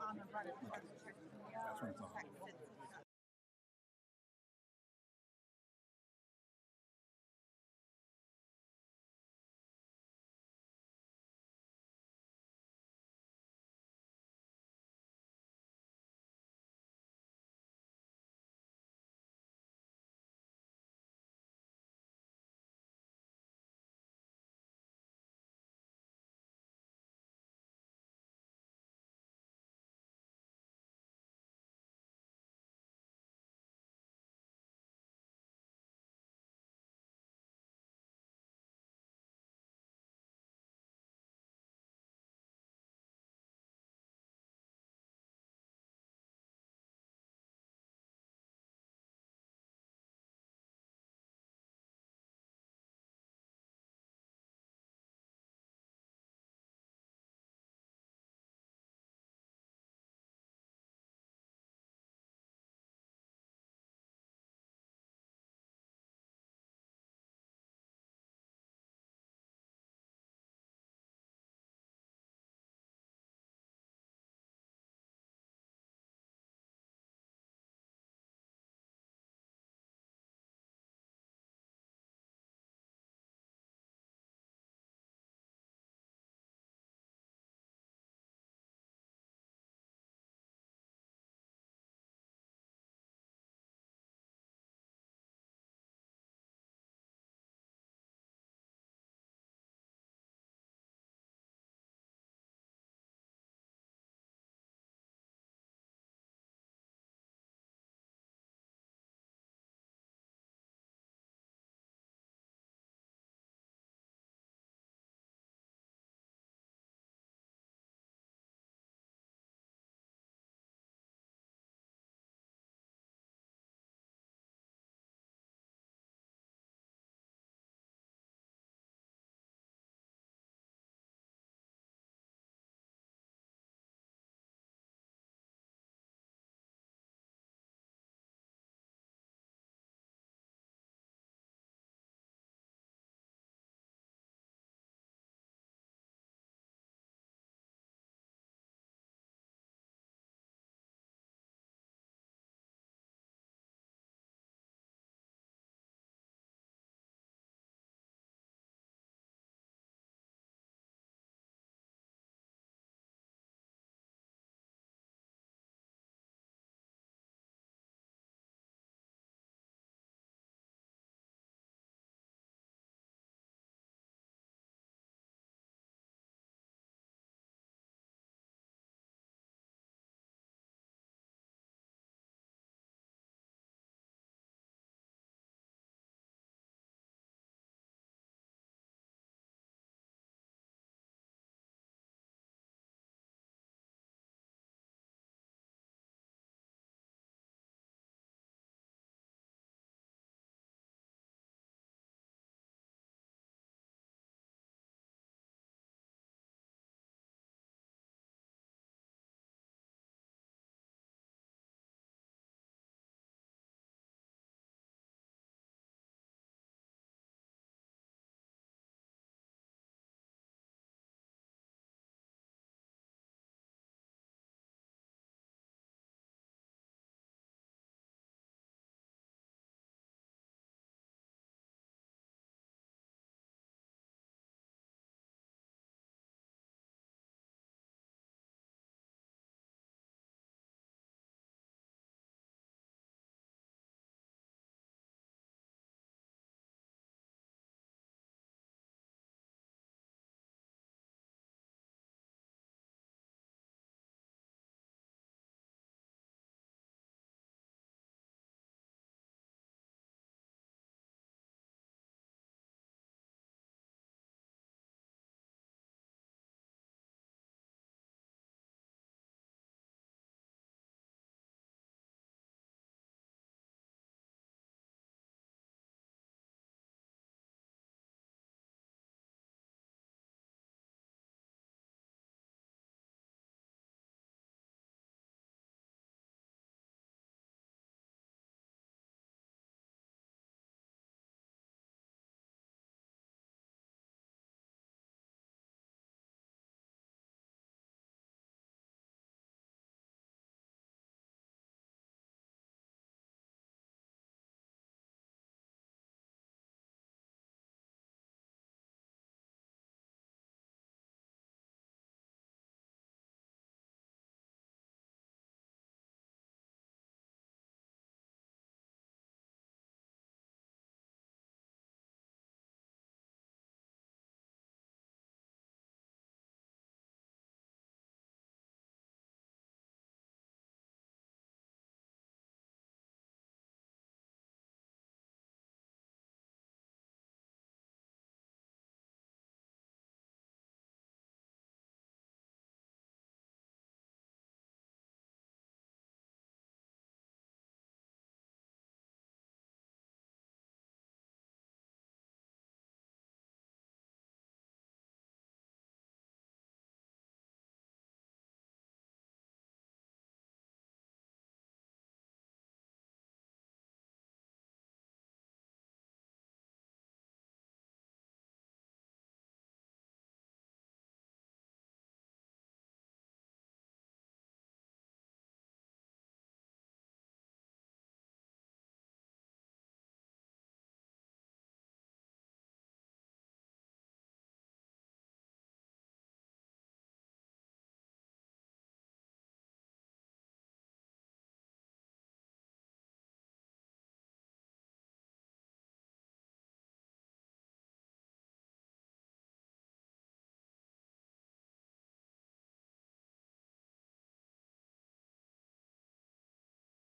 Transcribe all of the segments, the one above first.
That's what I'm talking about.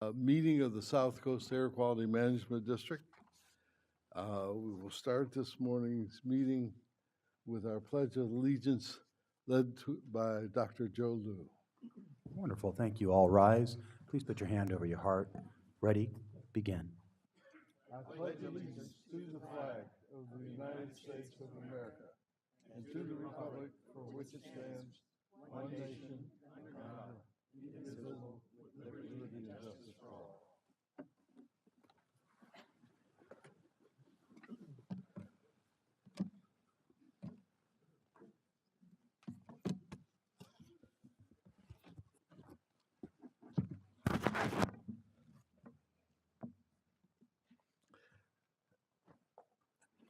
Meeting of the South Coast Air Quality Management District. We will start this morning's meeting with our Pledge of Allegiance led by Dr. Joe Liu. Wonderful. Thank you. All rise. Please put your hand over your heart. Ready? Begin. I pledge allegiance to the flag of the United States of America and to the republic for which it stands, one nation, under God, indivisible, with liberty and justice for all.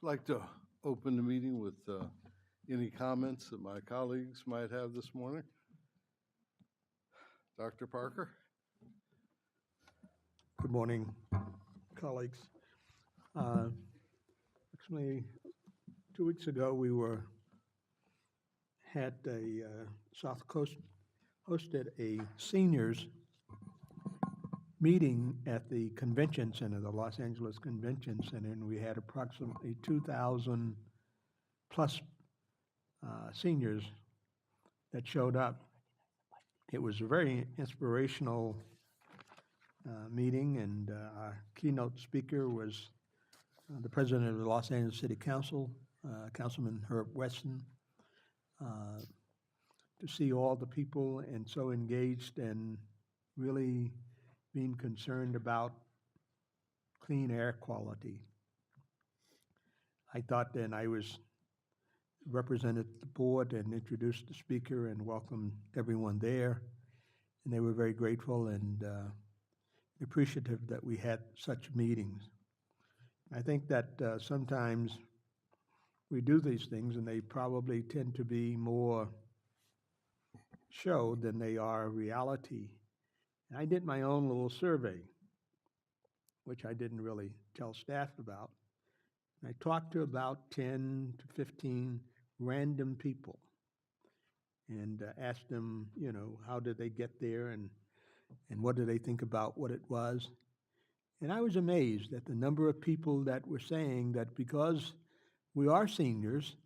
I'd like to open the meeting with any comments that my colleagues might have this morning. Dr. Parker? Good morning, colleagues. Actually, 2 weeks ago, we had a South Coast hosted a seniors meeting at the convention center, the Los Angeles Convention Center, and we had approximately 2,000 plus seniors that showed up. It was a very inspirational meeting, and our keynote speaker was the president of the Los Angeles City Council, Councilman Herb Weston. To see all the people and so engaged and really being concerned about clean air quality. I thought then I represented the board and introduced the speaker and welcomed everyone there. And they were very grateful and appreciative that we had such meetings. I think that sometimes we do these things and they probably tend to be more show than they are reality. And I did my own little survey, which I didn't really tell staff about. And I talked to about 10 to 15 random people and asked them, how did they get there and what do they think about what it was. And I was amazed at the number of people that were saying that because we are seniors,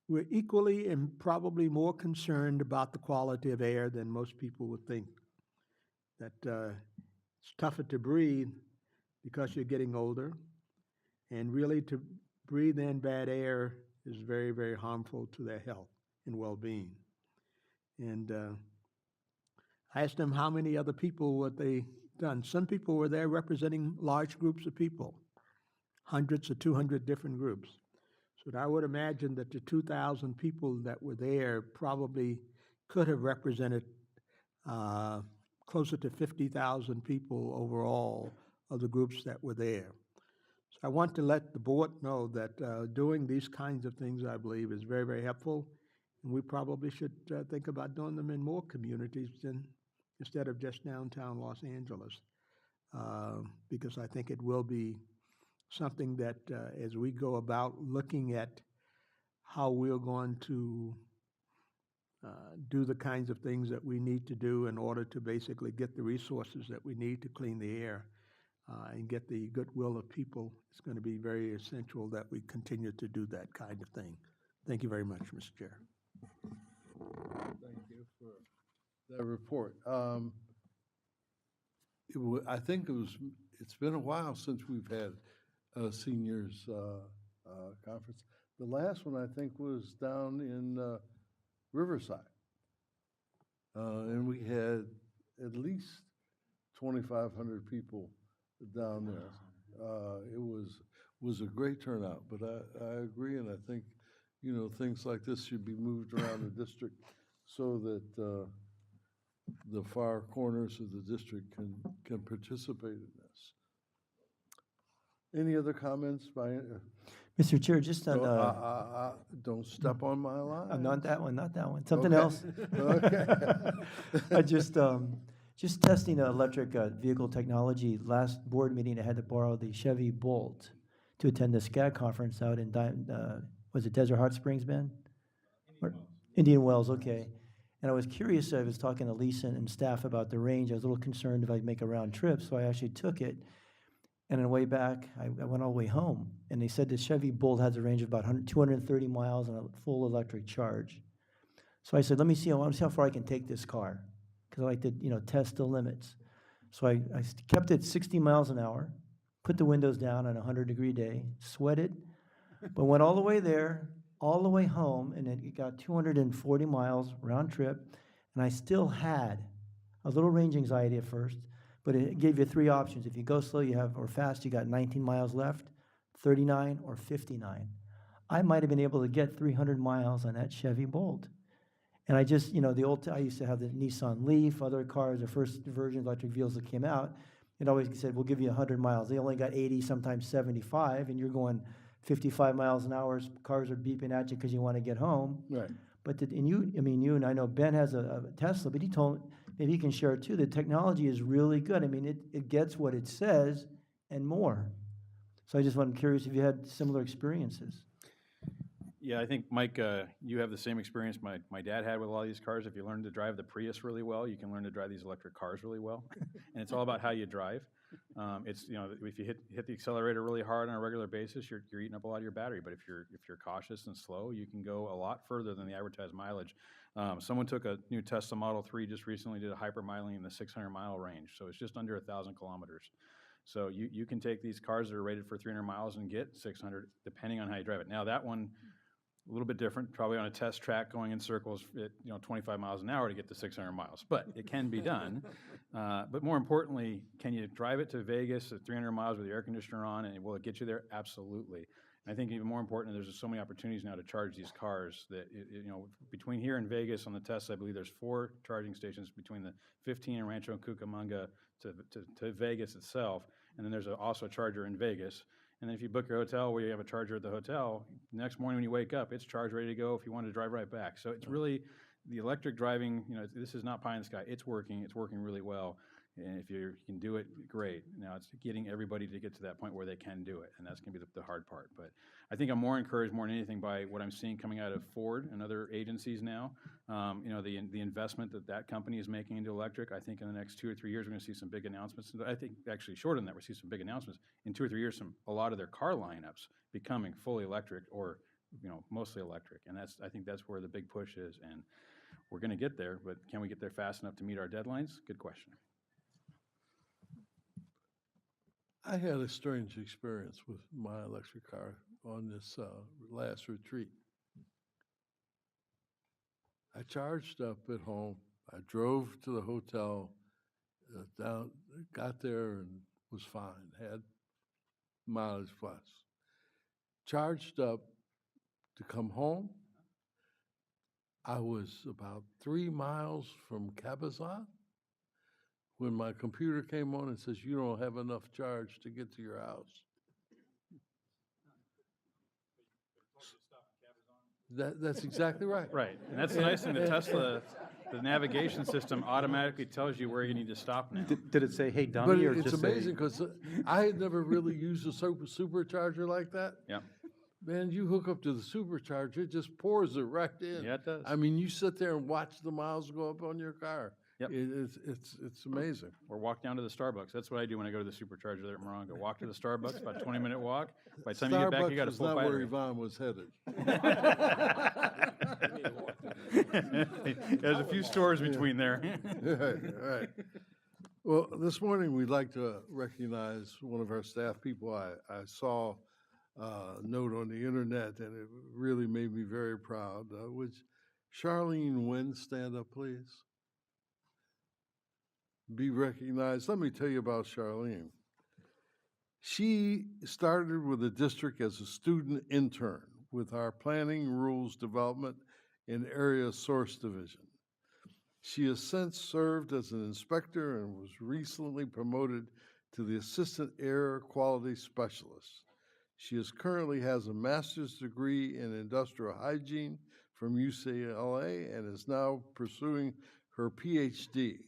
we're equally and probably more concerned about the quality of air than most people would think. That it's tougher to breathe because you're getting older, and really to breathe in bad air is very, very harmful to their health and well-being. And I asked them how many other people what they done. Some people were there representing large groups of people, hundreds or 200 different groups. So I would imagine that the 2,000 people that were there probably could have represented closer to 50,000 people overall of the groups that were there. So I want to let the board know that doing these kinds of things, I believe, is very, very helpful. And we probably should think about doing them in more communities instead of just downtown Los Angeles, because I think it will be something that as we go about looking at how we're going to do the kinds of things that we need to do in order to basically get the resources that we need to clean the air and get the goodwill of people, it's going to be very essential that we continue to do that kind of thing. Thank you very much, Mr. Chair. Thank you for that report. I think it's been a while since we've had a seniors conference. The last one I think was down in Riverside. And we had at least 2,500 people down there. It was a great turnout, but I agree, and I think, things like this should be moved around the district so that the far corners of the district can participate in this. Any other comments by? Mr. Chair, just on don't step on my line. not that one, something Okay. else. Okay. I just testing electric vehicle technology. Last board meeting, I had to borrow the Chevy Bolt to attend the SCAQ conference out in was it Desert Hot Springs, Ben? Indian Wells, okay. And I was curious, I was talking to Lisa and staff about the range. I was a little concerned if I'd make a round trip, so I actually took it. And on the way back, I went all the way home. And they said the Chevy Bolt has a range of about 230 miles on a full electric charge. So I said, let me see how far I can take this car, because I like to, test the limits. So I kept it 60 miles an hour, put the windows down on a 100-degree day, sweated, but went all the way there, all the way home, and it got 240 miles round trip, and I still had a little range anxiety at first, but it gave you 3 options. If you go slow, or fast, you got 19 miles left, 39 or 59. I might have been able to get 300 miles on that Chevy Bolt. And I just, I used to have the Nissan Leaf, other cars, the first version of electric vehicles that came out, it always said, we'll give you 100 miles. They only got 80, sometimes 75, and you're going 55 miles an hour. Cars are beeping at you because you want to get home. Right. But, you and I know Ben has a Tesla, but he told, maybe he can share it too, the technology is really good. I mean, it gets what it says and more. So I'm curious if you had similar experiences. Yeah, I think, Mike, you have the same experience my dad had with a lot of these cars. If you learn to drive the Prius really well, you can learn to drive these electric cars really well. And it's all about how you drive. It's, if you hit the accelerator really hard on a regular basis, you're eating up a lot of your battery. But if you're cautious and slow, you can go a lot further than the advertised mileage. Someone took a new Tesla Model 3 just recently, did a hypermiling in the 600-mile range. So it's just under 1,000 kilometers. So you can take these cars that are rated for 300 miles and get 600, depending on how you drive it. Now, that one, a little bit different, probably on a test track going in circles at 25 miles an hour to get to 600 miles, but it can be done. But more importantly, can you drive it to Vegas at 300 miles with the air conditioner on, and will it get you there? Absolutely. And I think even more important, there's just so many opportunities now to charge these cars that, between here and Vegas on the Tesla, I believe there's 4 charging stations between the 15 in Rancho Cucamonga to Vegas itself, and then there's also a charger in Vegas. And then if you book your hotel where you have a charger at the hotel, the next morning when you wake up, it's charged, ready to go if you want to drive right back. So it's really, the electric driving, this is not pie in the sky. It's working really well. And if you can do it, great. Now it's getting everybody to get to that point where they can do it, and that's going to be the hard part. But I think I'm more encouraged more than anything by what I'm seeing coming out of Ford and other agencies now. The investment that company is making into electric. I think in the next 2 or 3 years, we're going to see some big announcements. I think actually shorter than that, we'll see some big announcements. In 2 or 3 years, a lot of their car lineups becoming fully electric or mostly electric. And I think that's where the big push is. And we're going to get there, but can we get there fast enough to meet our deadlines? Good question. I had a strange experience with my electric car on this last retreat. I charged up at home. I drove to the hotel, got there and was fine, had mileage plus. Charged up to come home. I was about 3 miles from Cabazon when my computer came on and says, you don't have enough charge to get to your house. That's exactly right. Right, and that's the nice thing, the Tesla, the navigation system automatically tells you where you need to stop now. Did it say, hey, But dummy, or it's just say? amazing because I had never really used a supercharger like that. Yeah. Man, you hook up to the supercharger, it just pours it right in. Yeah, it does. I mean, you sit there and watch the miles go up on your car. Yep. It's amazing. Or walk down to the Starbucks. That's what I do when I go to the supercharger there at Morongo. Walk to the Starbucks, about a 20-minute walk. By the time you get back, you got a full Starbucks is not where battery. Yvonne was headed. There's a few stores between there. Right. Well, this morning, we'd like to recognize one of our staff people. I saw a note on the internet, and it really made me very proud. Would Charlene Wynn stand up, please? Be recognized. Let me tell you about Charlene. She started with the district as a student intern with our planning, rules development, and area source division. She has since served as an inspector and was recently promoted to the assistant air quality specialist. She currently has a master's degree in industrial hygiene from UCLA and is now pursuing her PhD,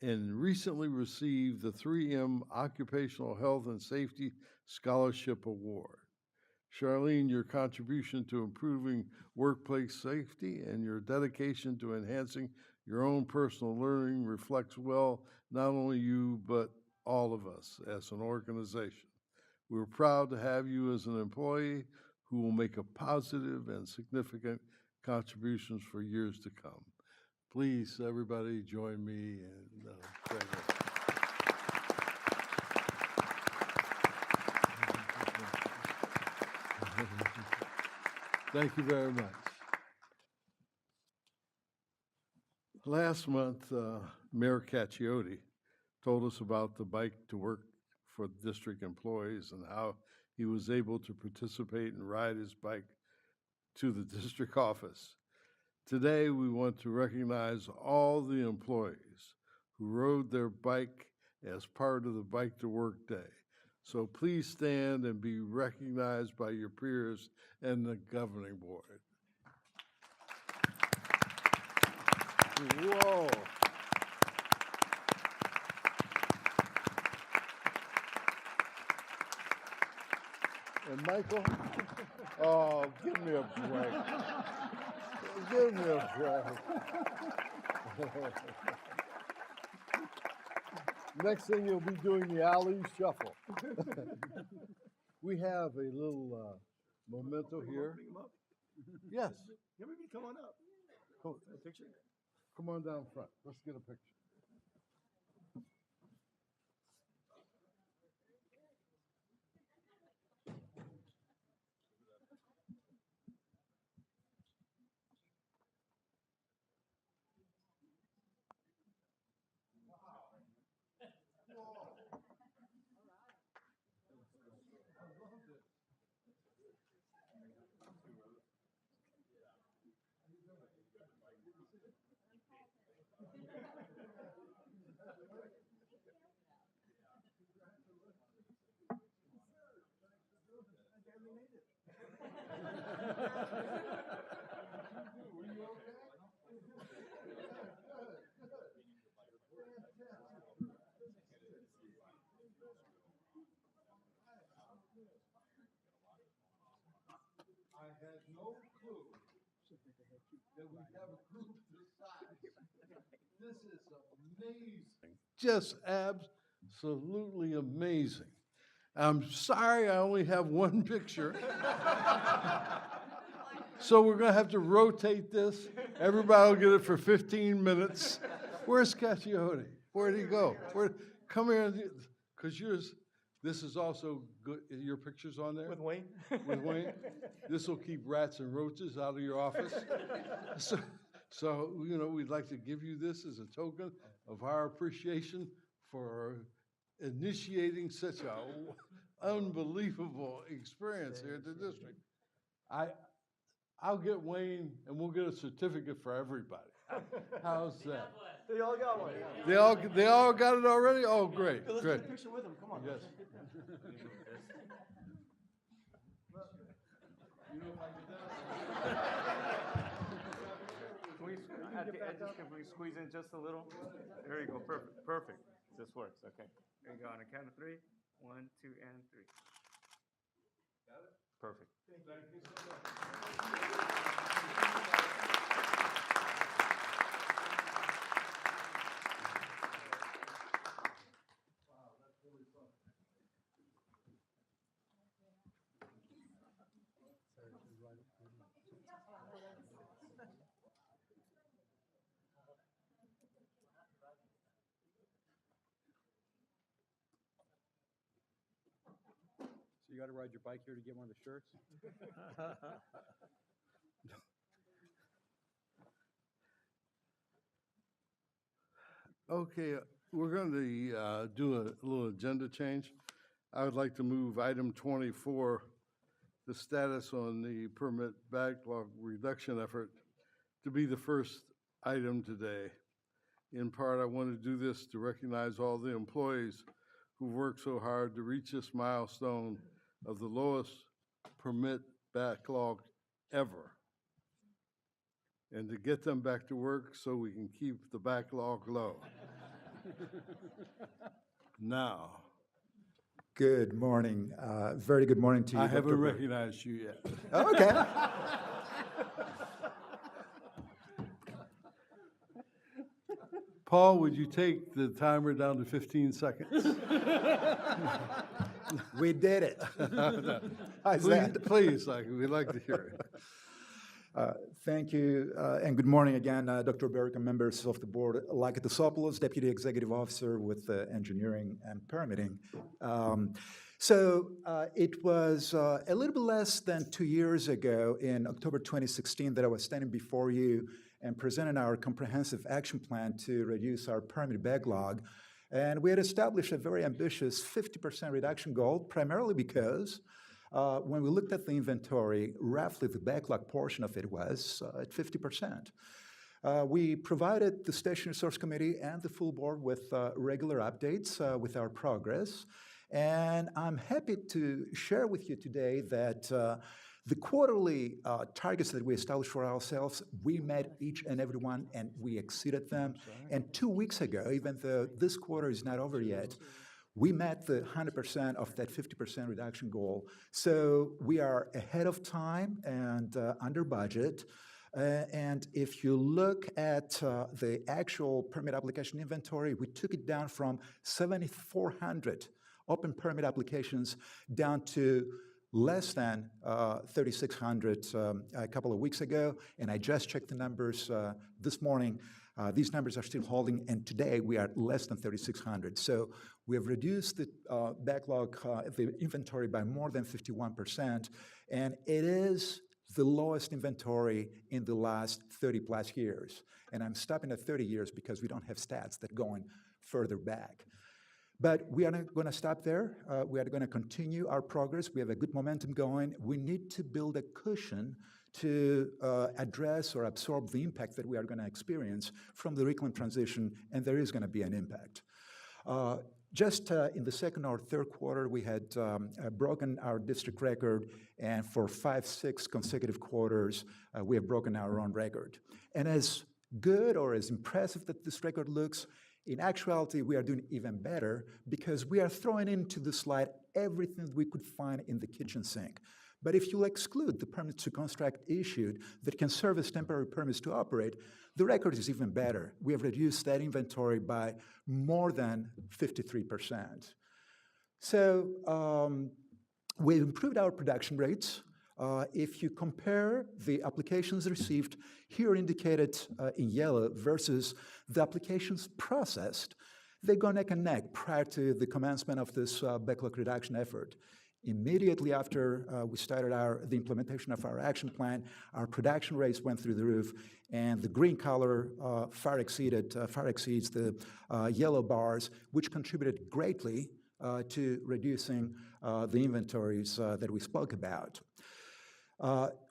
and recently received the 3M Occupational Health and Safety Scholarship Award. Charlene, your contribution to improving workplace safety and your dedication to enhancing your own personal learning reflects well not only you, but all of us as an organization. We're proud to have you as an employee who will make a positive and significant contributions for years to come. Please, everybody, join me in praying. Thank you very much. Last month, Mayor Cacchiotti told us about the Bike to Work for district employees and how he was able to participate and ride his bike to the district office. Today, we want to recognize all the employees who rode their bike as part of the Bike to Work Day. So please stand and be recognized by your peers and the governing board. Whoa. And Michael, oh, give me a break. Give me a break. Next thing you'll be doing the alley shuffle. We have a little memento here. Yes. Come on up. Come on down front. Let's get a picture. I had no clue that we have a group this size. This is amazing. Just absolutely amazing. I'm sorry I only have one picture. So we're gonna have to rotate this. Everybody will get it for 15 minutes. Where's Cacchiotti? Where'd he go? Come here, because this is also good. Your picture's on there? With Wayne? With Wayne? This will keep rats and roaches out of your office. So, we'd like to give you this as a token of our appreciation for initiating such a unbelievable experience here at the district. I'll get Wayne, and we'll get a certificate for everybody. How's that? They all got one. They all got it already? Oh, great, Let's great. get a picture with them, come on. Yes. Can we, at the edges, can we squeeze in just a little? There you go, perfect, perfect. This works, okay. There you go, on a count of 3. 1, 2, and 3. Got it? Perfect. Thank you so much. So you got to ride your bike here to get one of the shirts? Okay, we're going to do a little agenda change. I would like to move item 24, the status on the permit backlog reduction effort, to be the first item today. In part, I want to do this to recognize all the employees who worked so hard to reach this milestone of the lowest permit backlog ever, and to get them back to work so we can keep the backlog low. Now, Good morning. Very good morning to you, I Dr. haven't Burr. recognized you yet. Oh, okay. Paul, would you take the timer down to 15 seconds? We did it. How's Please, that? please, we'd like to hear it. Thank you, and good morning again, Dr. Berrick and members of the board. Lakatosopoulos, Deputy Executive Officer with Engineering and Permitting. It was a little bit less than 2 years ago, in October 2016, that I was standing before you and presenting our comprehensive action plan to reduce our permit backlog. And we had established a very ambitious 50% reduction goal, primarily because when we looked at the inventory, roughly the backlog portion of it was at 50%. We provided the Station Resource Committee and the full board with regular updates with our progress. And I'm happy to share with you today that the quarterly targets that we established for ourselves, we met each and every one, and we exceeded them. And 2 weeks ago, even though this quarter is not over yet, we met the 100% of that 50% reduction goal. So we are ahead of time and under budget. And if you look at the actual permit application inventory, we took it down from 7,400 open permit applications down to less than 3,600 a couple of weeks ago. And I just checked the numbers this morning. These numbers are still holding, and today we are less than 3,600. So we have reduced the backlog, the inventory, by more than 51%, and it is the lowest inventory in the last 30 plus years. And I'm stopping at 30 years because we don't have stats that go in further back. But we are not going to stop there. We are going to continue our progress. We have a good momentum going. We need to build a cushion to address or absorb the impact that we are going to experience from the reclaim transition, and there is going to be an impact. Just in the second or third quarter, we had broken our district record, and for 5-6 consecutive quarters, we have broken our own record. And as good or as impressive that this record looks, in actuality, we are doing even better because we are throwing into the slide everything we could find in the kitchen sink. But if you exclude the permits to construct issued that can serve as temporary permits to operate, the record is even better. We have reduced that inventory by more than 53%. So we've improved our production rates. If you compare the applications received, here indicated in yellow, versus the applications processed, they go neck and neck prior to the commencement of this backlog reduction effort. Immediately after we started the implementation of our action plan, our production rates went through the roof, and the green color far exceeds the yellow bars, which contributed greatly to reducing the inventories that we spoke about.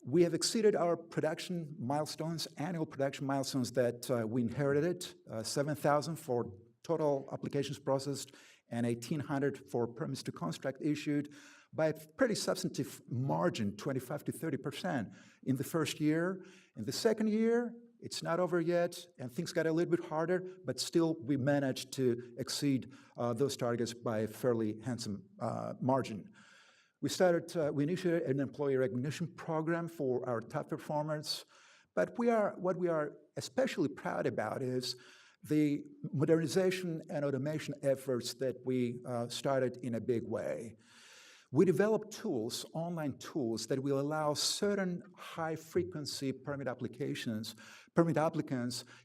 We have exceeded our production milestones, annual production milestones that we inherited, 7,000 for total applications processed and 1,800 for permits to construct issued, by a pretty substantive margin, 25 to 30% in the first year. In the second year, it's not over yet, and things got a little bit harder, but still we managed to exceed those targets by a fairly handsome margin. We initiated an employee recognition program for our top performers, but what we are especially proud about is the modernization and automation efforts that we started in a big way. We developed tools, online tools, that will allow certain high-frequency permit applicants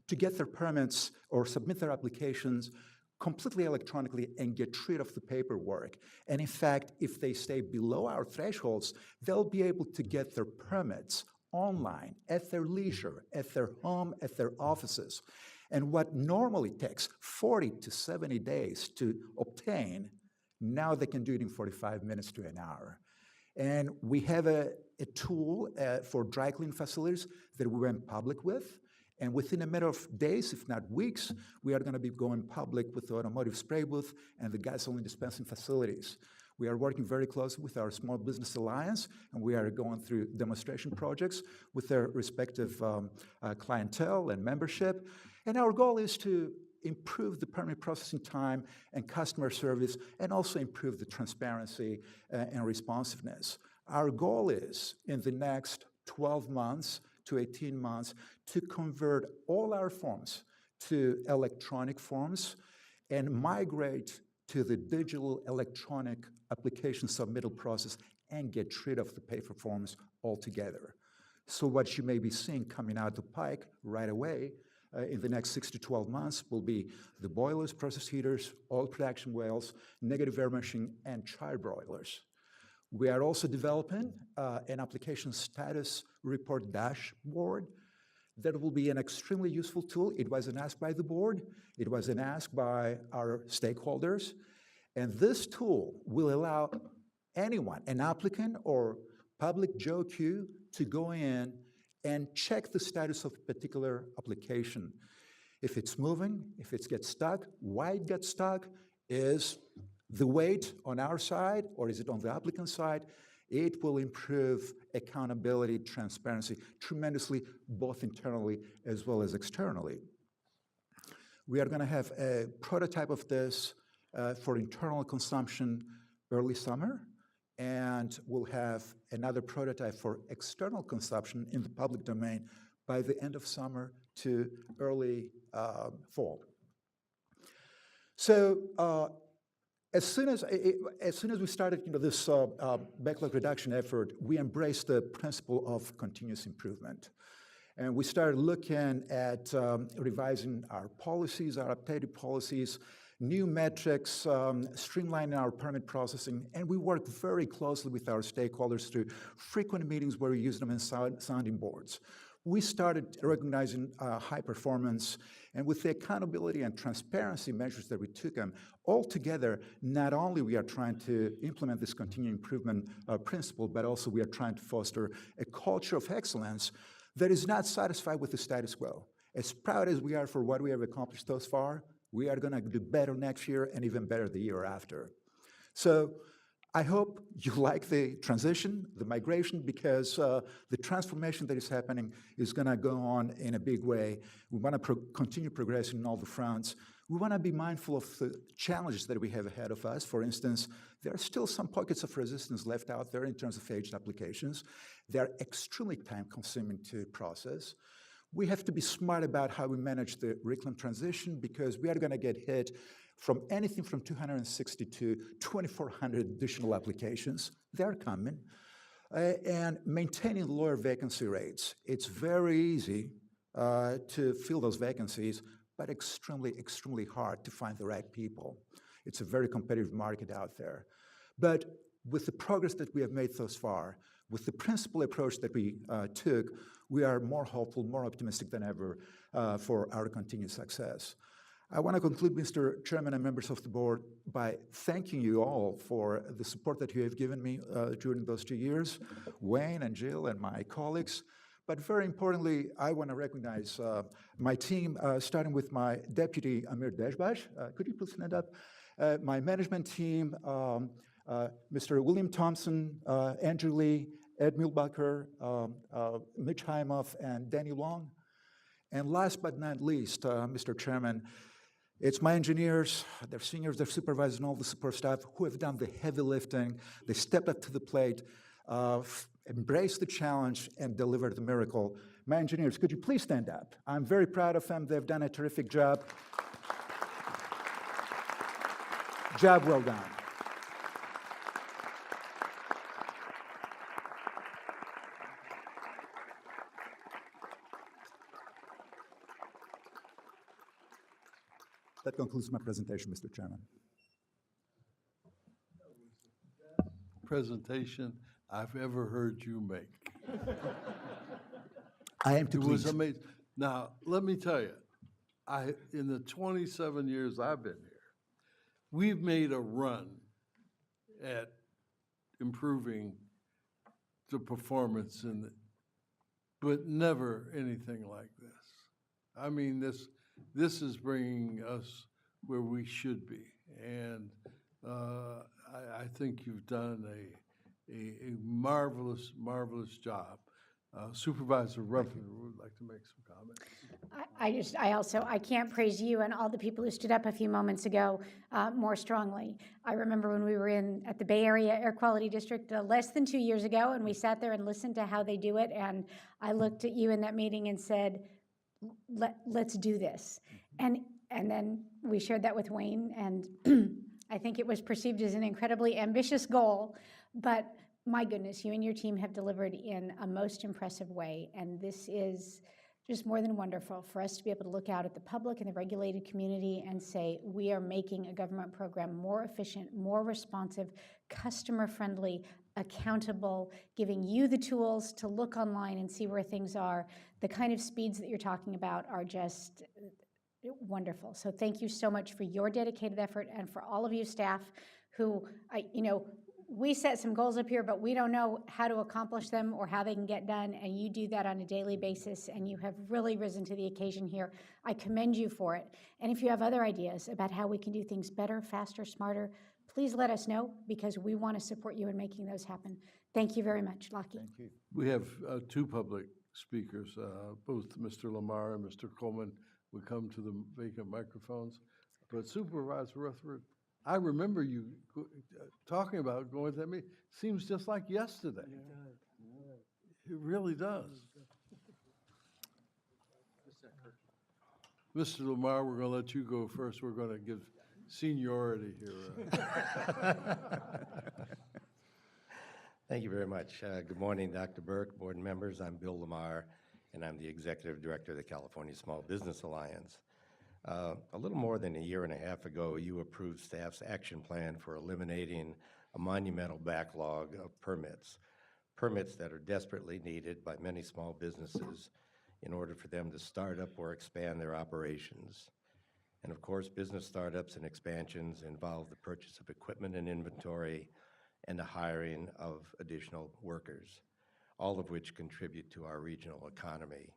to get their permits or submit their applications completely electronically and get rid of the paperwork. And in fact, if they stay below our thresholds, they'll be able to get their permits online, at their leisure, at their home, at their offices. And what normally takes 40 to 70 days to obtain, now they can do it in 45 minutes to an hour. And we have a tool for dry clean facilities that we went public with. And within a matter of days, if not weeks, we are going to be going public with the automotive spray booth and the gasoline dispensing facilities. We are working very closely with our Small Business Alliance, and we are going through demonstration projects with their respective clientele and membership. And our goal is to improve the permit processing time and customer service, and also improve the transparency and responsiveness. Our goal is, in the next 12 months to 18 months, to convert all our forms to electronic forms and migrate to the digital electronic application submittal process and get rid of the paper forms altogether. So what you may be seeing coming out the pike right away in the next 6 to 12 months will be the boilers, process heaters, oil production wells, negative air machine, and char broilers. We are also developing an application status report dashboard that will be an extremely useful tool. It wasn't asked by the board. It wasn't asked by our stakeholders. And this tool will allow anyone, an applicant or public Joe Q, to go in and check the status of a particular application. If it's moving, if it gets stuck, why it gets stuck, is the weight on our side or is it on the applicant side? It will improve accountability, transparency tremendously, both internally as well as externally. We are going to have a prototype of this for internal consumption early summer, and we'll have another prototype for external consumption in the public domain by the end of summer to early fall. So as soon as we started this backlog reduction effort, we embraced the principle of continuous improvement. And we started looking at revising our policies, our updated policies, new metrics, streamlining our permit processing, and we worked very closely with our stakeholders through frequent meetings where we used them as sounding boards. We started recognizing high performance, and with the accountability and transparency measures that we took them all together, not only we are trying to implement this continuous improvement principle, but also we are trying to foster a culture of excellence that is not satisfied with the status quo. As proud as we are for what we have accomplished thus far, we are going to do better next year and even better the year after. So I hope you like the transition, the migration, because the transformation that is happening is going to go on in a big way. We want to continue progressing on all the fronts. We want to be mindful of the challenges that we have ahead of us. For instance, there are still some pockets of resistance left out there in terms of aged applications. They are extremely time-consuming to process. We have to be smart about how we manage the reclaim transition because we are going to get hit from anything from 260 to 2,400 additional applications. They're coming. And maintaining lower vacancy rates. It's very easy to fill those vacancies, but extremely, extremely hard to find the right people. It's a very competitive market out there. But with the progress that we have made thus far, with the principled approach that we took, we are more hopeful, more optimistic than ever for our continued success. I want to conclude, Mr. Chairman and members of the board, by thanking you all for the support that you have given me during those 2 years, Wayne and Jill and my colleagues. But very importantly, I want to recognize my team, starting with my deputy, Amir Deshbash. Could you please stand up? My management team, Mr. William Thompson, Andrew Lee, Ed Mühlbacher, Mitch Heimoff, and Danny Long. And last but not least, Mr. Chairman, it's my engineers, their seniors, their supervisors, and all the support staff who have done the heavy lifting. They stepped up to the plate, embraced the challenge, and delivered the miracle. My engineers, could you please stand up? I'm very proud of them. They've done a terrific job. Job well done. That concludes my presentation, Mr. Chairman. Presentation I've ever heard you make. I am too It was pleased. amazing. Now, let me tell you, in the 27 years I've been here, we've made a run at improving the performance but never anything like this. I mean, this is bringing us where we should be, and I think you've done a marvelous, marvelous job. Supervisor Rutherford would like to make some comments. I can't praise you and all the people who stood up a few moments ago more strongly. I remember when we were at the Bay Area Air Quality District less than 2 years ago, and we sat there and listened to how they do it, and I looked at you in that meeting and said, let's do this. And then we shared that with Wayne, and I think it was perceived as an incredibly ambitious goal, but my goodness, you and your team have delivered in a most impressive way, and this is just more than wonderful for us to be able to look out at the public and the regulated community and say, we are making a government program more efficient, more responsive, customer-friendly, accountable, giving you the tools to look online and see where things are. The kind of speeds that you're talking about are just wonderful. So thank you so much for your dedicated effort and for all of you staff who, we set some goals up here, but we don't know how to accomplish them or how they can get done, and you do that on a daily basis, and you have really risen to the occasion here. I commend you for it. And if you have other ideas about how we can do things better, faster, smarter, please let us know, because we want to support you in making those happen. Thank you very much, Lockie. Thank you. We have two public speakers, both Mr. Lamar and Mr. Coleman would come to the vacant microphones. But Supervisor Rutherford, I remember you talking about going to that meeting. Seems just like yesterday. It really does. Mr. Lamar, we're going to let you go first. We're going to give seniority here. Thank you very much. Good morning, Dr. Burke, board members. I'm Bill Lamar, and I'm the Executive Director of the California Small Business Alliance. A little more than a year and a half ago, you approved staff's action plan for eliminating a monumental backlog of permits that are desperately needed by many small businesses in order for them to start up or expand their operations. And of course, business startups and expansions involve the purchase of equipment and inventory and the hiring of additional workers, all of which contribute to our regional economy.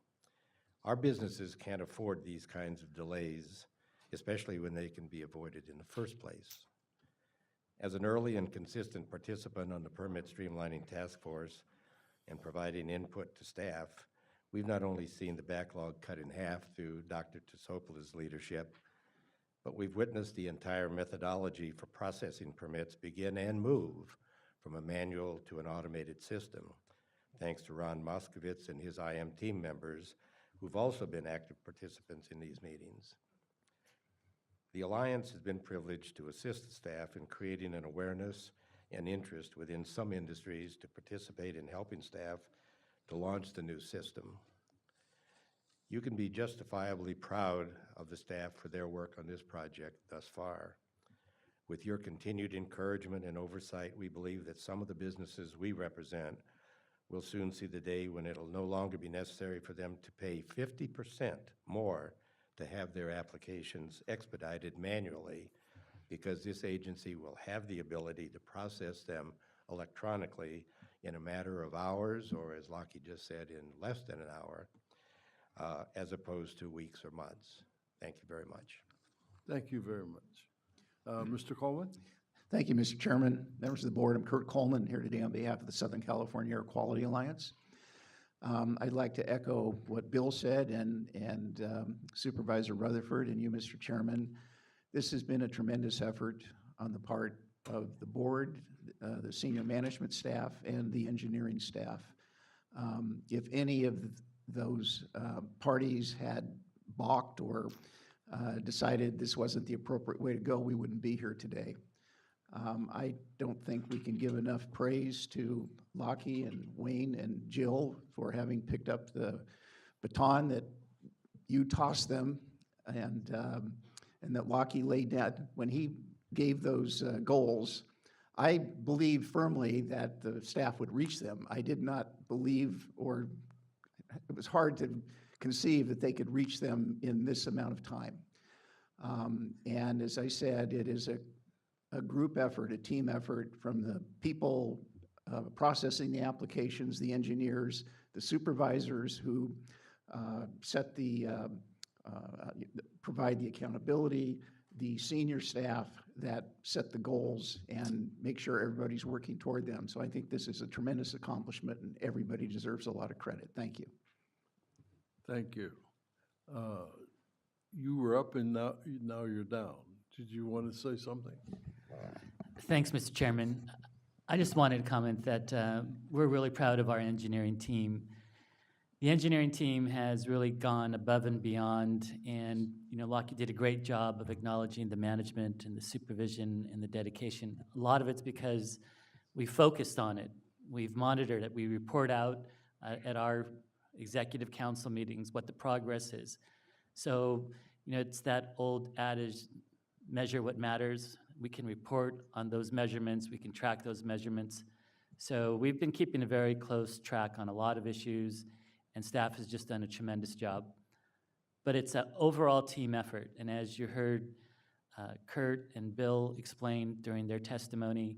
Our businesses can't afford these kinds of delays, especially when they can be avoided in the first place. As an early and consistent participant on the Permit Streamlining Task Force and providing input to staff, we've not only seen the backlog cut in half through Dr. Tsopola's leadership, but we've witnessed the entire methodology for processing permits begin and move from a manual to an automated system, thanks to Ron Moskowitz and his IM team members, who've also been active participants in these meetings. The Alliance has been privileged to assist the staff in creating an awareness and interest within some industries to participate in helping staff to launch the new system. You can be justifiably proud of the staff for their work on this project thus far. With your continued encouragement and oversight, we believe that some of the businesses we represent will soon see the day when it'll no longer be necessary for them to pay 50% more to have their applications expedited manually, because this agency will have the ability to process them electronically in a matter of hours, or as Lockie just said, in less than an hour, as opposed to weeks or months. Thank you very much. Thank you very much. Mr. Coleman? Thank you, Mr. Chairman, members of the board. I'm Kurt Coleman here today on behalf of the Southern California Air Quality Alliance. I'd like to echo what Bill said and Supervisor Rutherford and you, Mr. Chairman. This has been a tremendous effort on the part of the board, the senior management staff, and the engineering staff. If any of those parties had balked or decided this wasn't the appropriate way to go, we wouldn't be here today. I don't think we can give enough praise to Lockie and Wayne and Jill for having picked up the baton that you tossed them, and that Lockie laid down when he gave those goals. I believe firmly that the staff would reach them. I did not believe, or it was hard to conceive that they could reach them in this amount of time. And as I said, it is a group effort, a team effort from the people processing the applications, the engineers, the supervisors who provide the accountability, the senior staff that set the goals and make sure everybody's working toward them. So I think this is a tremendous accomplishment, and everybody deserves a lot of credit. Thank you. Thank you. You were up and now you're down. Did you want to say something? Thanks, Mr. Chairman. I just wanted to comment that we're really proud of our engineering team. The engineering team has really gone above and beyond, and Lockie did a great job of acknowledging the management and the supervision and the dedication. A lot of it's because we focused on it. We've monitored it. We report out at our executive council meetings what the progress is. So, it's that old adage, measure what matters. We can report on those measurements. We can track those measurements. So we've been keeping a very close track on a lot of issues, and staff has just done a tremendous job. But it's an overall team effort, and as you heard Kurt and Bill explain during their testimony,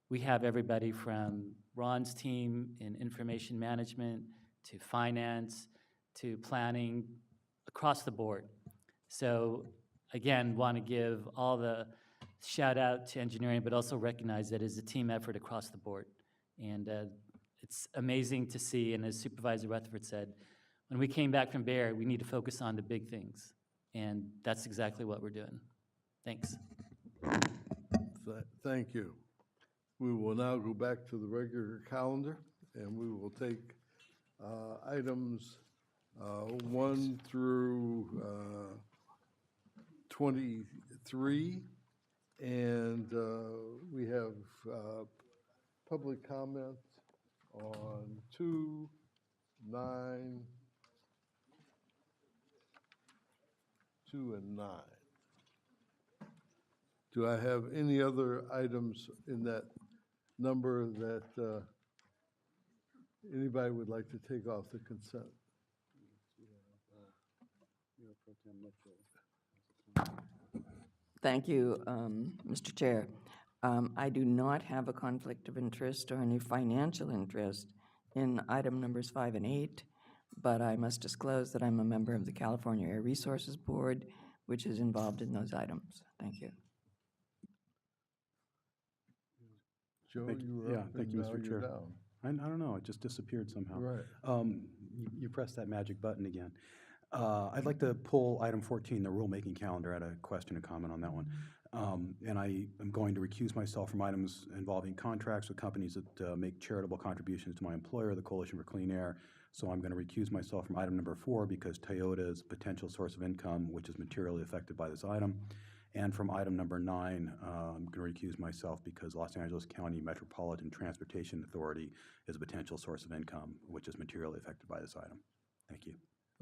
we have everybody from Ron's team in information management to finance to planning across the board. So again, want to give all the shout out to engineering, but also recognize that it's a team effort across the board. And it's amazing to see, and as Supervisor Rutherford said, when we came back from Bear, we need to focus on the big things. And that's exactly what we're doing. Thanks. Thank you. We will now go back to the regular calendar, and we will take items 1 through 23, and we have public comment on 2, 9, 2 and 9. Do I have any other items in that number that anybody would like to take off the consent? Thank you, Mr. Chair. I do not have a conflict of interest or any financial interest in item numbers 5 and 8, but I must disclose that I'm a member of the California Air Resources Board, which is involved in those items. Thank you. Joe, Thank you. you were Yeah, up thank and you, now Mr. you're Chair. down. I don't know, it just disappeared somehow. Right. You pressed that magic button again. I'd like to pull item 14, the rulemaking calendar. I had a question and comment on that one. And I am going to recuse myself from items involving contracts with companies that make charitable contributions to my employer, the Coalition for Clean Air. So I'm going to recuse myself from item number 4 because Toyota's potential source of income, which is materially affected by this item. And from item number 9, I'm going to recuse myself because Los Angeles County Metropolitan Transportation Authority is a potential source of income, which is materially affected by this item. Thank you.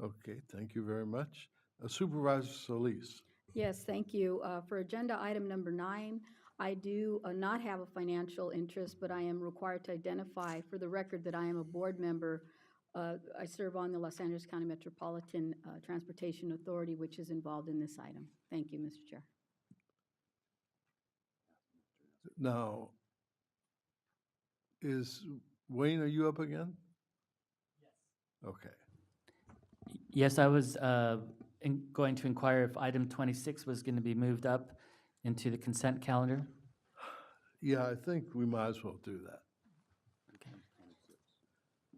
Okay, thank you very much. Supervisor Solis. Yes, thank you. For agenda item number 9, I do not have a financial interest, but I am required to identify for the record that I am a board member. I serve on the Los Angeles County Metropolitan Transportation Authority, which is involved in this item. Thank you, Mr. Chair. Now, Wayne, are you up again? Yes. Okay. Yes, I was going to inquire if item 26 was going to be moved up into the consent calendar. Yeah, I think we might as well do that. Okay.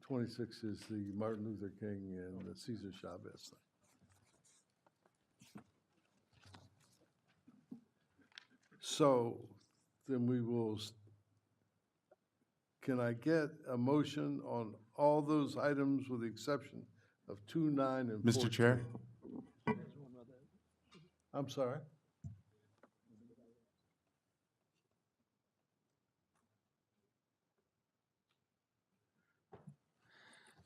26 is the Martin Luther King and the Cesar Chavez thing. So then we will, can I get a motion on all those items with the exception of 2, 9, and 14? Mr. Chair? I'm sorry?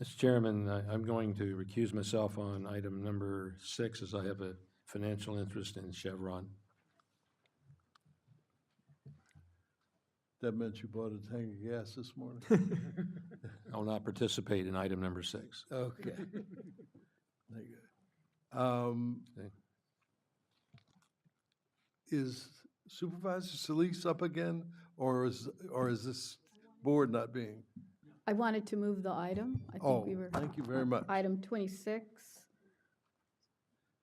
Mr. Chairman, I'm going to recuse myself on item number 6 as I have a financial interest in Chevron. That meant you bought a tank of gas this morning? I will not participate in item number 6. Okay. Thank you. Okay. Is Supervisor Solis up again, or is this board not being? I wanted to move the item. I think Oh, we were. thank you very much. Item 26.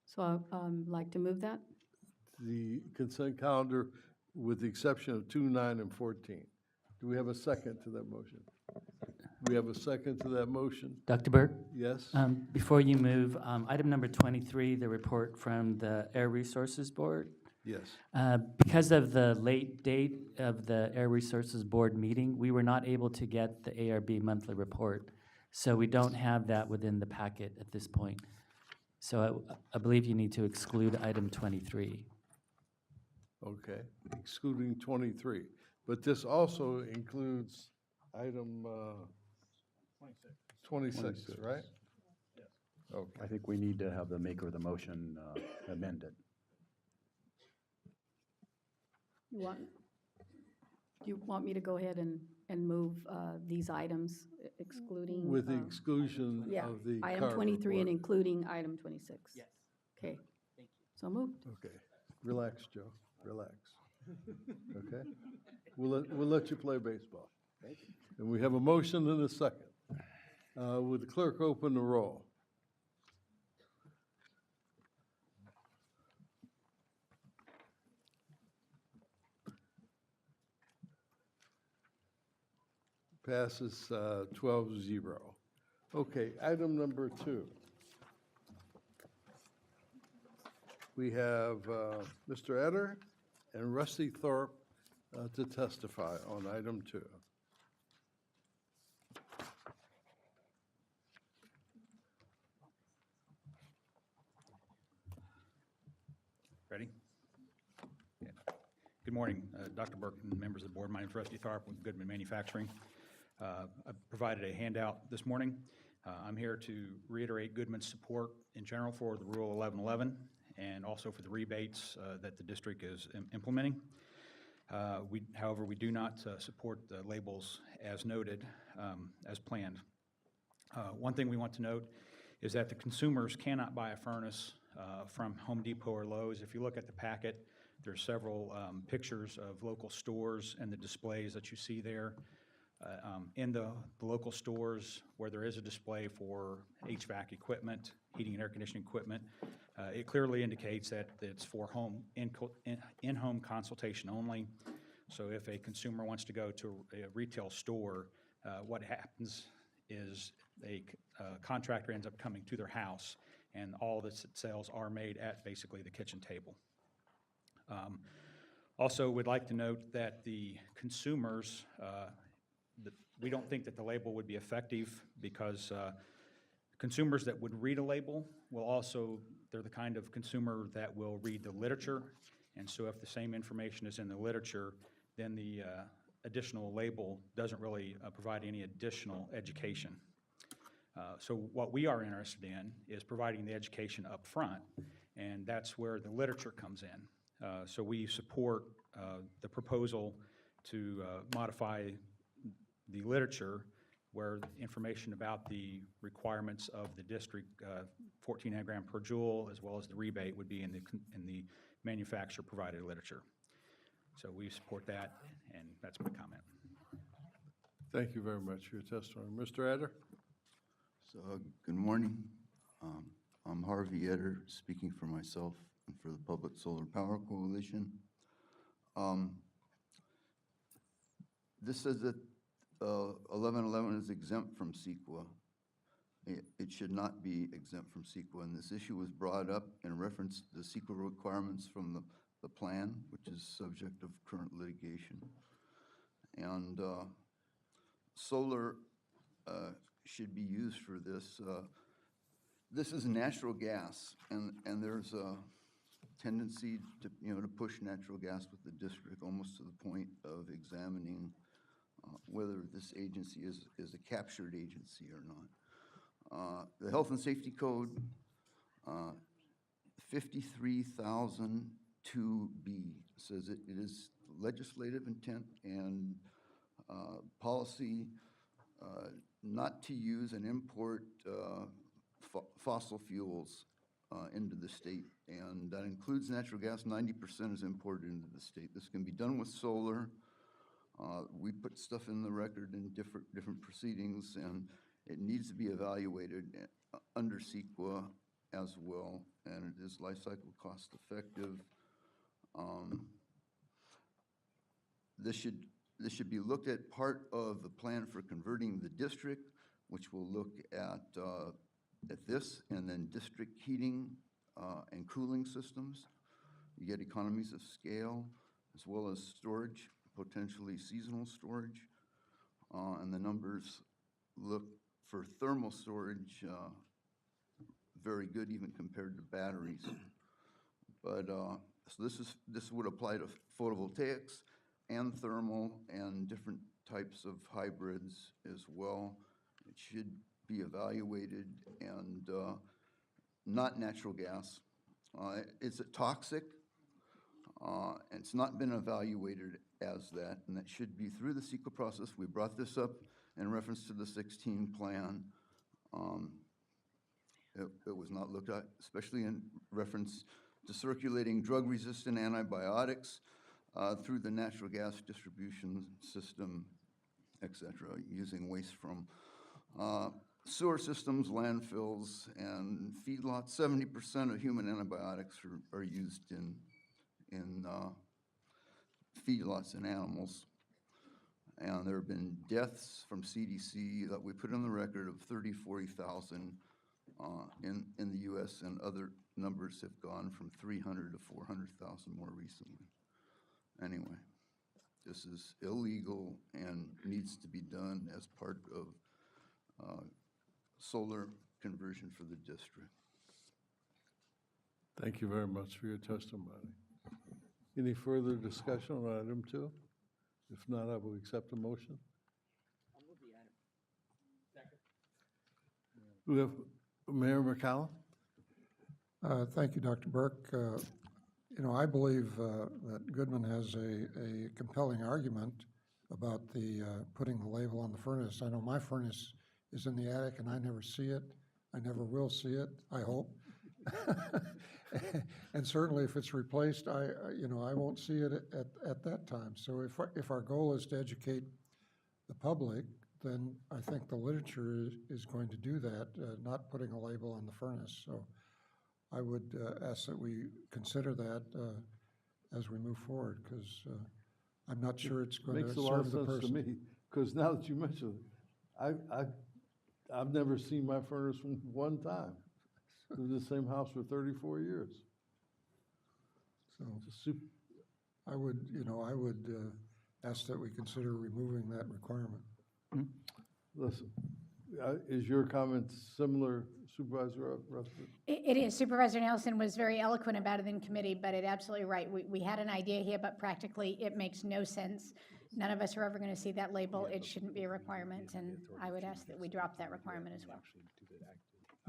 So I'd like to move that. the consent calendar with the exception of 2, 9, and 14. Do we have a second to that motion? We have a second to that motion? Dr. Burke? Yes? Before you move, item number 23, the report from the Air Resources Board. Yes. Because of the late date of the Air Resources Board meeting, we were not able to get the ARB monthly report. So we don't have that within the packet at this point. So I believe you need to exclude item 23. Okay, excluding 23. But this also includes item 26, right? Okay. I think we need to have the maker of the motion amend it. You want me to go ahead and move these items excluding? With the exclusion Yeah, of the item current 23 and report. including item 26? Yes. Okay. Thank you. So moved. Okay, relax, Joe, relax. Okay? We'll let you play baseball. And we have a motion and a second. Would the clerk open the roll? Passes 12-0. Okay, item number 2. We have Mr. Etter and Rusty Thorpe to testify on item 2. Ready? Yeah. Good morning, Dr. Burke and members of the board. My name is Rusty Tharp with Goodman Manufacturing. I provided a handout this morning. I'm here to reiterate Goodman's support in general for the Rule 1111 and also for the rebates that the district is implementing. However, we do not support the labels as noted, as planned. One thing we want to note is that the consumers cannot buy a furnace from Home Depot or Lowe's. If you look at the packet, there's several pictures of local stores and the displays that you see there. In the local stores where there is a display for HVAC equipment, heating and air conditioning equipment, it clearly indicates that it's for in-home consultation only. So if a consumer wants to go to a retail store, what happens is a contractor ends up coming to their house, and all the sales are made at basically the kitchen table. Also, we'd like to note that the consumers, we don't think that the label would be effective because consumers that would read a label will also, they're the kind of consumer that will read the literature. And so if the same information is in the literature, then the additional label doesn't really provide any additional education. So what we are interested in is providing the education up front, and that's where the literature comes in. So we support the proposal to modify the literature where information about the requirements of the district, 14 nanogram per joule, as well as the rebate, would be in the manufacturer-provided literature. So we support that, and that's my comment. Thank you very much for your testimony. Mr. Etter? So, good morning. I'm Harvey Etter, speaking for myself and for the Public Solar Power Coalition. This says that 1111 is exempt from CEQA. It should not be exempt from CEQA, and this issue was brought up in reference to the CEQA requirements from the plan, which is subject of current litigation. And solar should be used for this. This is natural gas, and there's a tendency to, to push natural gas with the district almost to the point of examining whether this agency is a captured agency or not. The Health and Safety Code, 53,002B says it is legislative intent and policy not to use and import fossil fuels into the state, and that includes natural gas. 90% is imported into the state. This can be done with solar. We put stuff in the record in different proceedings, and it needs to be evaluated under CEQA as well, and it is life cycle cost effective. This should be looked at part of the plan for converting the district, which will look at this, and then district heating and cooling systems. You get economies of scale, as well as storage, potentially seasonal storage. And the numbers look for thermal storage very good, even compared to batteries. But so this would apply to photovoltaics and thermal and different types of hybrids as well. It should be evaluated, and not natural gas. Is it toxic? It's not been evaluated as that, and that should be through the CEQA process. We brought this up in reference to the 16 plan. It was not looked at, especially in reference to circulating drug-resistant antibiotics through the natural gas distribution system, et cetera, using waste from sewer systems, landfills, and feedlots. 70% of human antibiotics are used in feedlots and animals. And there have been deaths from CDC that we put on the record of 30, 40,000 in the US, and other numbers have gone from 300 to 400,000 more recently. Anyway, this is illegal and needs to be done as part of solar conversion for the district. Thank you very much for your testimony. Any further discussion on item 2? If not, I will accept a motion. I'll move the item. Second. We have Mayor McCallum. Thank you, Dr. Burke. You know, I believe that Goodman has a compelling argument about the putting the label on the furnace. I know my furnace is in the attic and I never see it. I never will see it, I hope. And certainly if it's replaced, I won't see it at that time. So if our goal is to educate the public, then I think the literature is going to do that, not putting a label on the furnace. So I would ask that we consider that as we move forward, because I'm not sure it's going to serve the person. Makes a lot of sense to me, because now that you mention it, I've never seen my furnace from one time. In the same house for 34 years. So I would ask that we consider removing that requirement. Listen, is your comment similar, Supervisor Rutherford? It is. Supervisor Nelson was very eloquent about it in committee, but it's absolutely right. We had an idea here, but practically it makes no sense. None of us are ever going to see that label. It shouldn't be a requirement, and I would ask that we drop that requirement as well.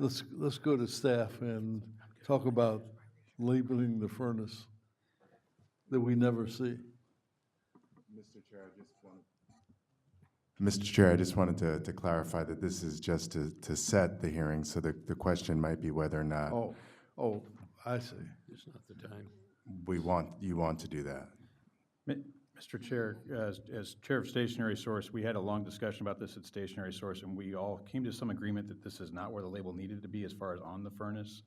Let's go to staff and talk about labeling the furnace that we never see. Mr. Chair, I just wanted to clarify that this is just to set the hearing, so the question might be whether or not Oh, I see. It's not the time. you want to do that. Mr. Chair, as Chair of Stationary Source, we had a long discussion about this at Stationary Source, and we all came to some agreement that this is not where the label needed to be as far as on the furnace,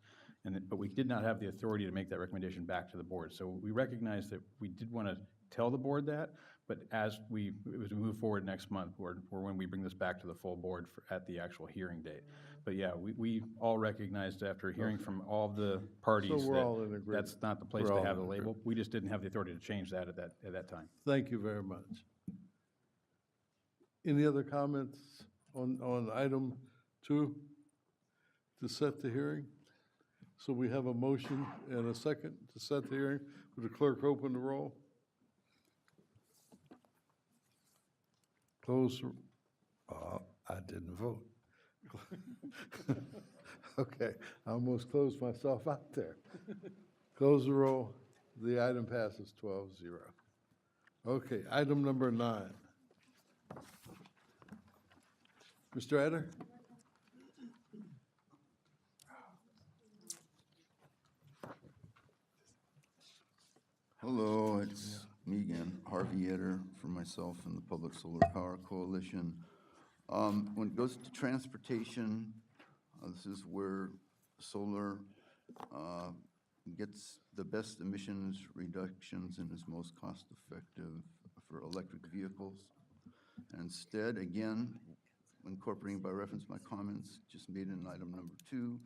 but we did not have the authority to make that recommendation back to the board. So we recognize that we did want to tell the board that, but as we move forward next month, or when we bring this back to the full board at the actual hearing date. But yeah, we all recognized after hearing from all the parties So we're all in agreement. that's not the place We're to all have the in label. We just didn't have the authority to change that at that time. Thank you very much. Any other comments on item 2 to set the hearing? So we have a motion and a second to set the hearing. Would the clerk open the roll? Close. I didn't vote. Okay, I almost closed myself out there. Close the roll. The item passes 12-0. Okay, item number 9. Mr. Eder? Hello, it's me again, Harvey Eder, for myself and the Public Solar Power Coalition. When it goes to transportation, this is where solar gets the best emissions reductions and is most cost-effective for electric vehicles. And instead, again, incorporating by reference my comments just made in item number 2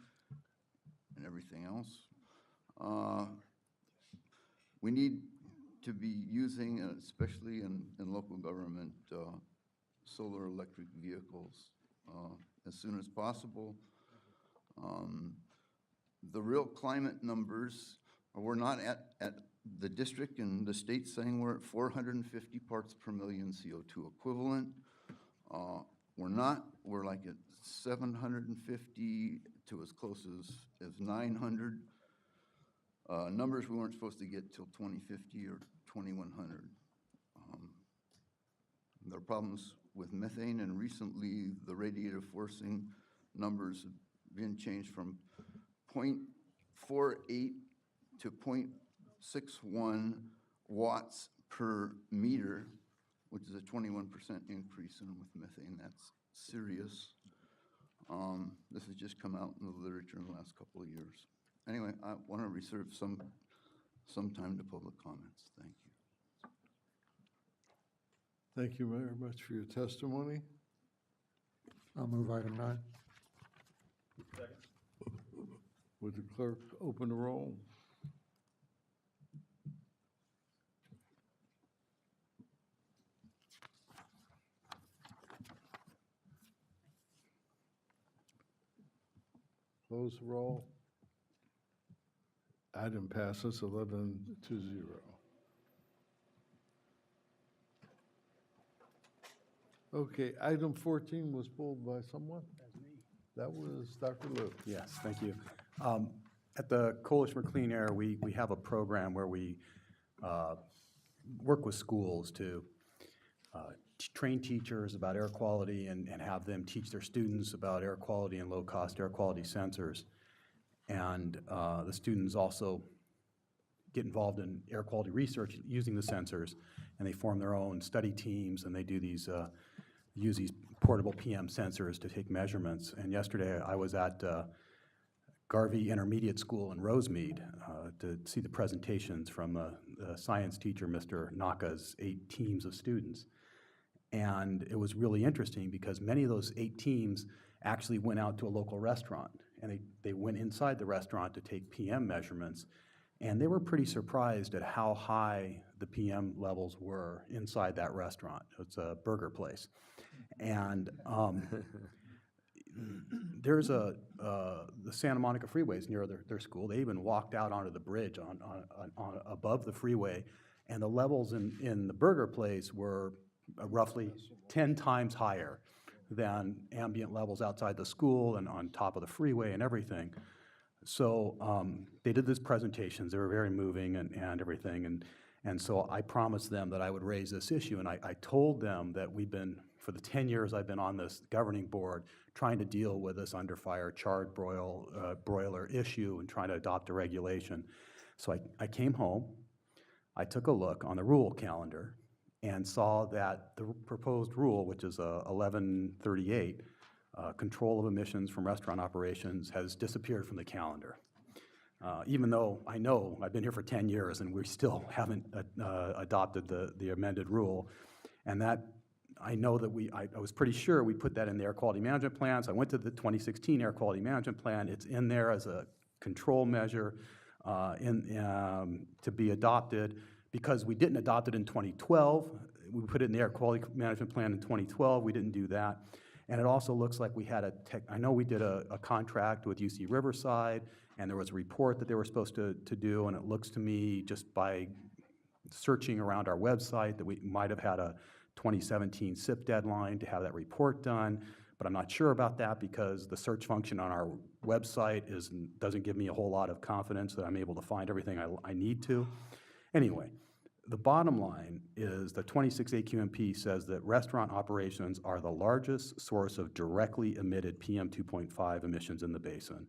and everything else. We need to be using, especially in local government, solar electric vehicles as soon as possible. The real climate numbers, we're not at the district and the state saying we're at 450 parts per million CO2 equivalent. We're like at 750 to as close as 900. Numbers we weren't supposed to get till 2050 or 2100. There are problems with methane, and recently the radiative forcing numbers have been changed from 0.48 to 0.61 watts per meter, which is a 21% increase in with methane. That's serious. This has just come out in the literature in the last couple of years. Anyway, I want to reserve some time to public comments. Thank you. Thank you very much for your testimony. I'll move item 9. Would the clerk open the roll? Close the roll. Item passes 11-0. Okay, item 14 was pulled by someone? That's me. That was Dr. Liu. Yes, thank you. At the Coalition for Clean Air, we have a program where we work with schools to train teachers about air quality and have them teach their students about air quality and low-cost air quality sensors. And the students also get involved in air quality research using the sensors, and they form their own study teams, and they do these, use these portable PM sensors to take measurements. And yesterday I was at Garvey Intermediate School in Rosemead to see the presentations from the science teacher, Mr. Naka's 8 teams of students. And it was really interesting because many of those 8 teams actually went out to a local restaurant, and they went inside the restaurant to take PM measurements, and they were pretty surprised at how high the PM levels were inside that restaurant. It's a burger place. And there's the Santa Monica freeway is near their school. They even walked out onto the bridge on above the freeway, and the levels in the burger place were roughly 10 times higher than ambient levels outside the school and on top of the freeway and everything. So they did these presentations. They were very moving and everything. And so I promised them that I would raise this issue. And I told them that we've been, for the 10 years I've been on this governing board, trying to deal with this under fire charred broiler issue and trying to adopt a regulation. So I came home, I took a look on the rule calendar, and saw that the proposed rule, which is 1138, control of emissions from restaurant operations, has disappeared from the calendar. Even though I know I've been here for 10 years and we still haven't adopted the amended rule. And that, I know that I was pretty sure we put that in the air quality management plan. So I went to the 2016 air quality management plan. It's in there as a control measure to be adopted. Because we didn't adopt it in 2012, we put it in the air quality management plan in 2012, we didn't do that. And it also looks like we had I know we did a contract with UC Riverside, and there was a report that they were supposed to do, and it looks to me, just by searching around our website, that we might have had a 2017 SIP deadline to have that report done, but I'm not sure about that because the search function on our website doesn't give me a whole lot of confidence that I'm able to find everything I need to. Anyway, the bottom line is the 26 AQMP says that restaurant operations are the largest source of directly emitted PM 2.5 emissions in the basin.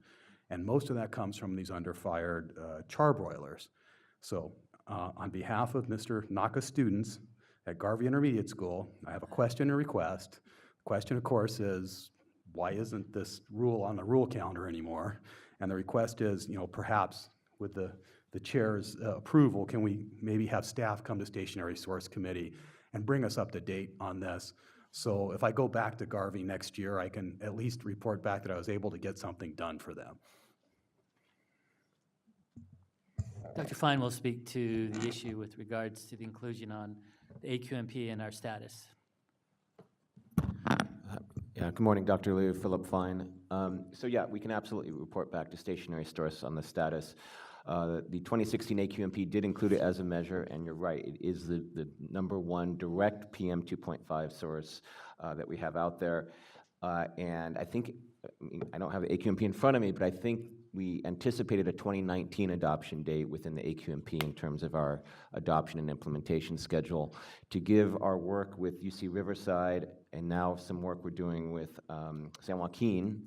And most of that comes from these under-fired char broilers. So on behalf of Mr. Naka's students at Garvey Intermediate School, I have a question and request. The question, of course, is why isn't this rule on the rule calendar anymore? And the request is, perhaps with the chair's approval, can we maybe have staff come to Stationary Source Committee and bring us up to date on this. So if I go back to Garvey next year, I can at least report back that I was able to get something done for them. Dr. Fine will speak to the issue with regards to the inclusion on the AQMP and our status. Yeah, good morning, Dr. Liu, Philip Fine. So yeah, we can absolutely report back to stationary source on the status. The 2016 AQMP did include it as a measure, and you're right, it is the #1 direct PM 2.5 source that we have out there. And I think, I don't have the AQMP in front of me, but I think we anticipated a 2019 adoption date within the AQMP in terms of our adoption and implementation schedule to give our work with UC Riverside and now some work we're doing with San Joaquin,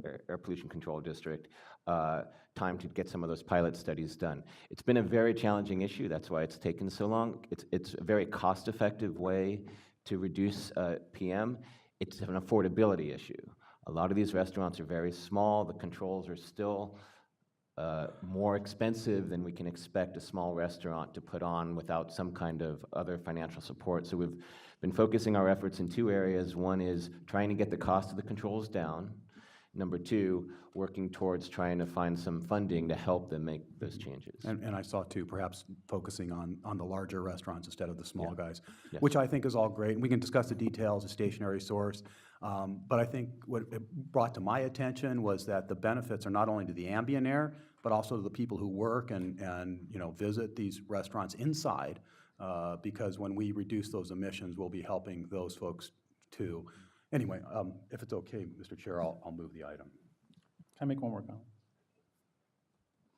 Air Pollution Control District, time to get some of those pilot studies done. It's been a very challenging issue. That's why it's taken so long. It's a very cost-effective way to reduce PM. It's an affordability issue. A lot of these restaurants are very small. The controls are still more expensive than we can expect a small restaurant to put on without some kind of other financial support. So we've been focusing our efforts in two areas. One is trying to get the cost of the controls down. Number two, working towards trying to find some funding to help them make those changes. And I saw too, perhaps focusing on the larger restaurants instead of the small guys, Yes. which I think is all great. And we can discuss the details of stationary source. But I think what it brought to my attention was that the benefits are not only to the ambient air, but also to the people who work and visit these restaurants inside, because when we reduce those emissions, we'll be helping those folks too. Anyway, if it's okay, Mr. Chair, I'll move the item. Can I make one more comment?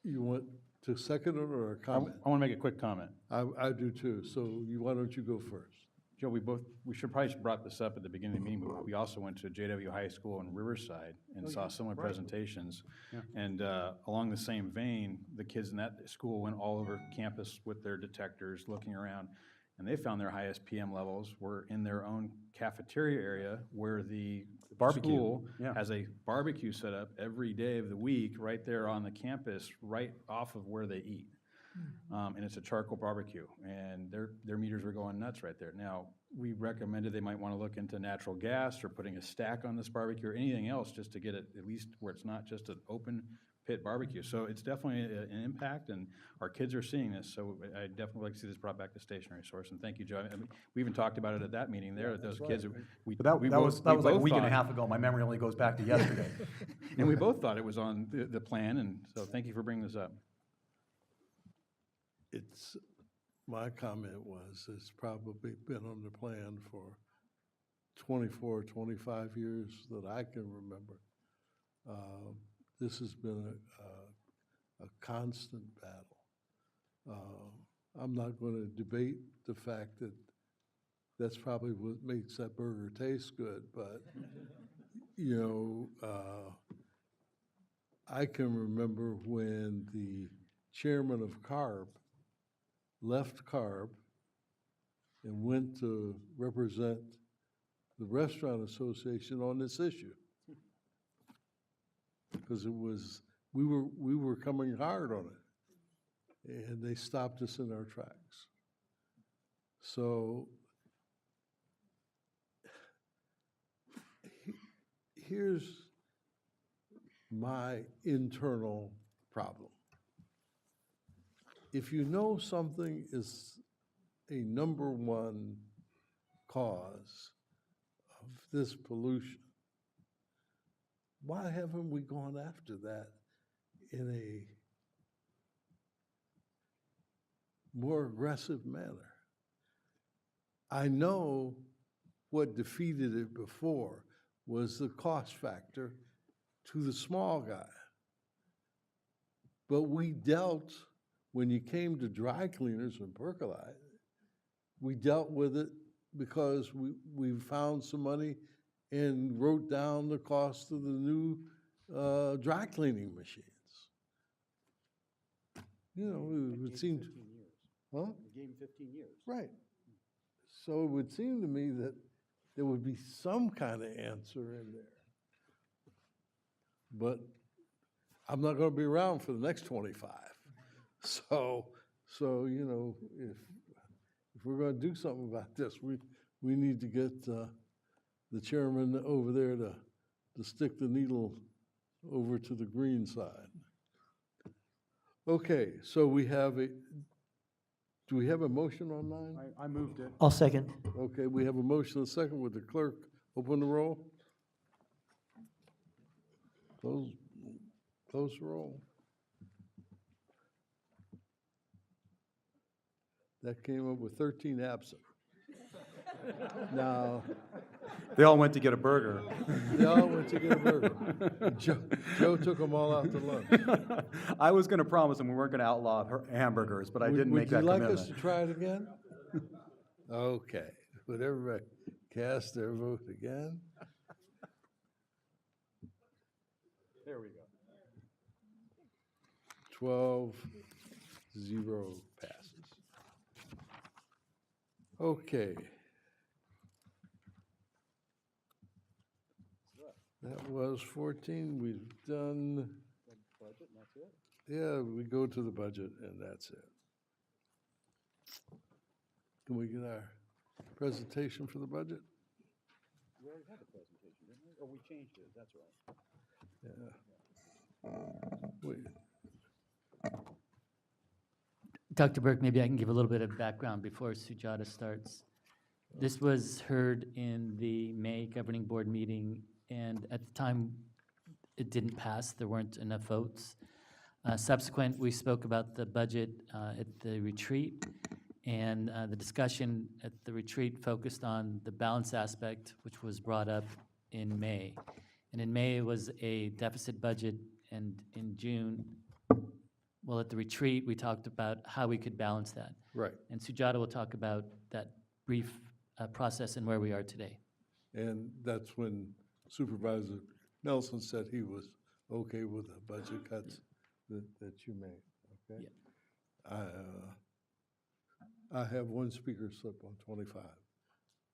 You want to second it or a comment? I want to make a quick comment. I do too, so why don't you go first? Joe, we should probably brought this up at the beginning of the meeting, but we also went to JW High School in Riverside and saw similar presentations. Yeah. And along the same vein, the kids in that school went all over campus with their detectors, looking around, and they found their highest PM levels were in their own cafeteria area where the Barbecue, school yeah. has a barbecue set up every day of the week right there on the campus, right off of where they eat. And it's a charcoal barbecue, and their meters were going nuts right there. Now, we recommended they might want to look into natural gas or putting a stack on this barbecue or anything else just to get it at least where it's not just an open pit barbecue. So it's definitely an impact, and our kids are seeing this. So I definitely like to see this brought back to stationary source. And thank you, Joe. I mean, we even talked about it at that meeting there. Those kids, But that was like a week and a half ago. My memory only goes back to yesterday. And we both thought it was on the plan, and so thank you for bringing this up. My comment was, it's probably been on the plan for 24, 25 years that I can remember. This has been a constant battle. I'm not going to debate the fact that that's probably what makes that burger taste good, but, I can remember when the chairman of CARB left CARB and went to represent the Restaurant Association on this issue. Because we were coming hard on it, and they stopped us in our tracks. So here's my internal problem. If you know something is a #1 cause of this pollution, why haven't we gone after that in a more aggressive manner? I know what defeated it before was the cost factor to the small guy. But we dealt, when you came to dry cleaners and percolite, we dealt with it because we found some money and wrote down the cost of the new dry cleaning machines. It would seem. 15 years. Huh? We gave him 15 years. Right. So it would seem to me that there would be some kind of answer in there. But I'm not going to be around for the next 25. So if if we're gonna do something about this, we need to get the chairman over there to stick the needle over to the green side. Okay, so we have do we have a motion on 9? I moved it. I'll second. Okay, we have a motion and a second. With the clerk open the roll? Close the roll. That came up with 13 absent. Now, They all went to get a burger. they all went to get a burger. Joe took them all out to lunch. I was going to promise them we weren't going to outlaw hamburgers, but I didn't make that Would you commitment. like us to try it again? Okay, would everybody cast their vote again? There we go. 12-0 passes. Okay. That was 14, we've done. Budget, and that's it. Yeah, we go to the budget and that's it. Can we get our presentation for the budget? We already had the presentation, didn't we? Or we changed it, that's right. Yeah. Wait. Dr. Burke, maybe I can give a little bit of background before Sujata starts. This was heard in the May governing board meeting, and at the time, it didn't pass. There weren't enough votes. Subsequent, we spoke about the budget at the retreat, and the discussion at the retreat focused on the balance aspect, which was brought up in May. And in May, it was a deficit budget, and in June, well, at the retreat, we talked about how we could balance that. Right. And Sujata will talk about that brief process and where we are today. And that's when Supervisor Nelson said he was okay with the budget cuts that you made, okay? I have one speaker slip on 25.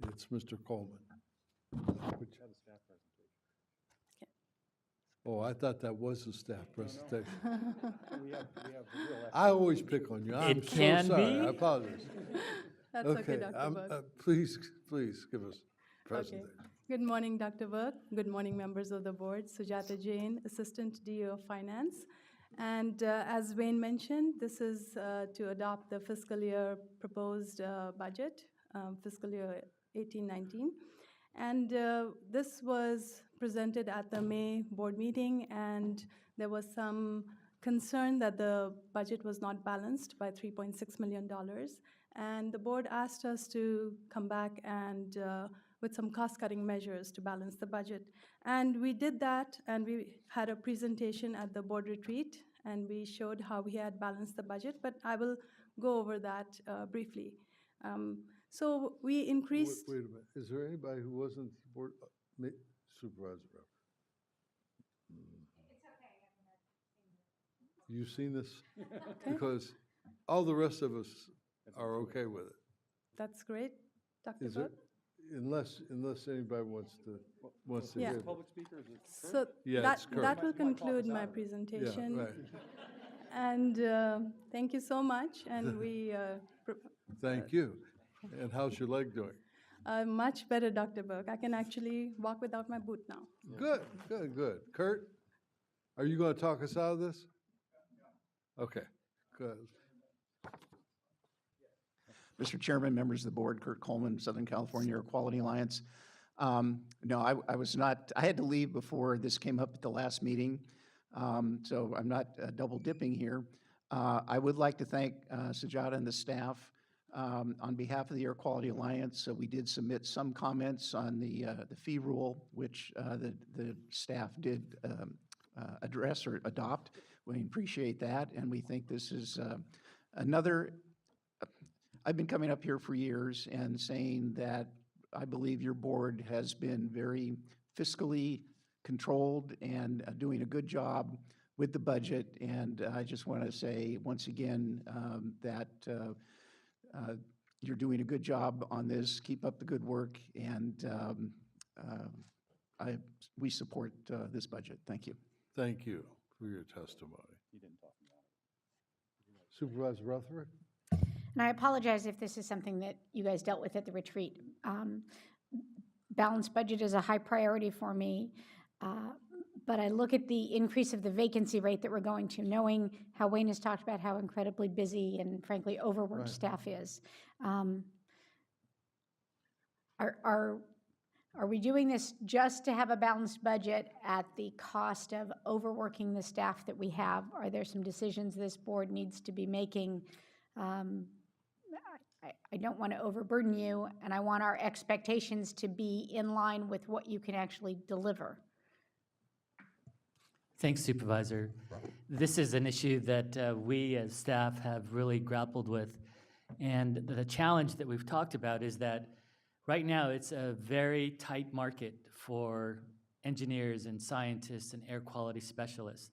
It's Mr. Coleman. Oh, I thought that was a staff presentation. I always pick on you. I'm It can so sorry. be. I apologize. That's okay, Dr. Burke. Please give us a Okay. presentation. Good morning, Dr. Burke. Good morning, members of the board. Sujata Jain, Assistant DO of Finance. And as Wayne mentioned, this is to adopt the fiscal year proposed budget, fiscal year 18-19. And this was presented at the May board meeting, and there was some concern that the budget was not balanced by $3.6 million. And the board asked us to come back and with some cost-cutting measures to balance the budget. And we did that, and we had a presentation at the board retreat, and we showed how we had balanced the budget, but I will go over that briefly. So we increased. Wait a minute. Is there anybody who wasn't board supervisor? You've seen this? Okay. Because all the rest of us are okay with it. That's great, Dr. Is there, Burke. unless anybody wants to Yeah. hear. Public speaker, is it Kurt? So Yeah, that, it's Kurt. that will conclude my Yeah, presentation. right. And thank you so much, and we Thank you. And how's your leg doing? much better, Dr. Burke. I can actually walk without my boot now. Good. Kurt, are you going to talk us out of this? Okay, good. Mr. Chairman, members of the board, Kurt Coleman, Southern California Air Quality Alliance. No, I was not, I had to leave before this came up at the last meeting, so I'm not double dipping here. I would like to thank Sujata and the staff on behalf of the Air Quality Alliance. So we did submit some comments on the fee rule, which the staff did address or adopt. We appreciate that, and we think this is another. I've been coming up here for years and saying that I believe your board has been very fiscally controlled and doing a good job with the budget. And I just want to say once again that you're doing a good job on this. Keep up the good work, and we support this budget. Thank you. Thank you for your testimony. He didn't talk about it. Supervisor Rutherford? And I apologize if this is something that you guys dealt with at the retreat. Balanced budget is a high priority for me, but I look at the increase of the vacancy rate that we're going to, knowing how Wayne has talked about how incredibly busy and frankly overworked Right. staff is. Are we doing this just to have a balanced budget at the cost of overworking the staff that we have? Are there some decisions this board needs to be making? I don't want to overburden you, and I want our expectations to be in line with what you can actually deliver. Thanks, Supervisor. This is an issue that we as staff have really grappled with. And the challenge that we've talked about is that right now it's a very tight market for engineers and scientists and air quality specialists.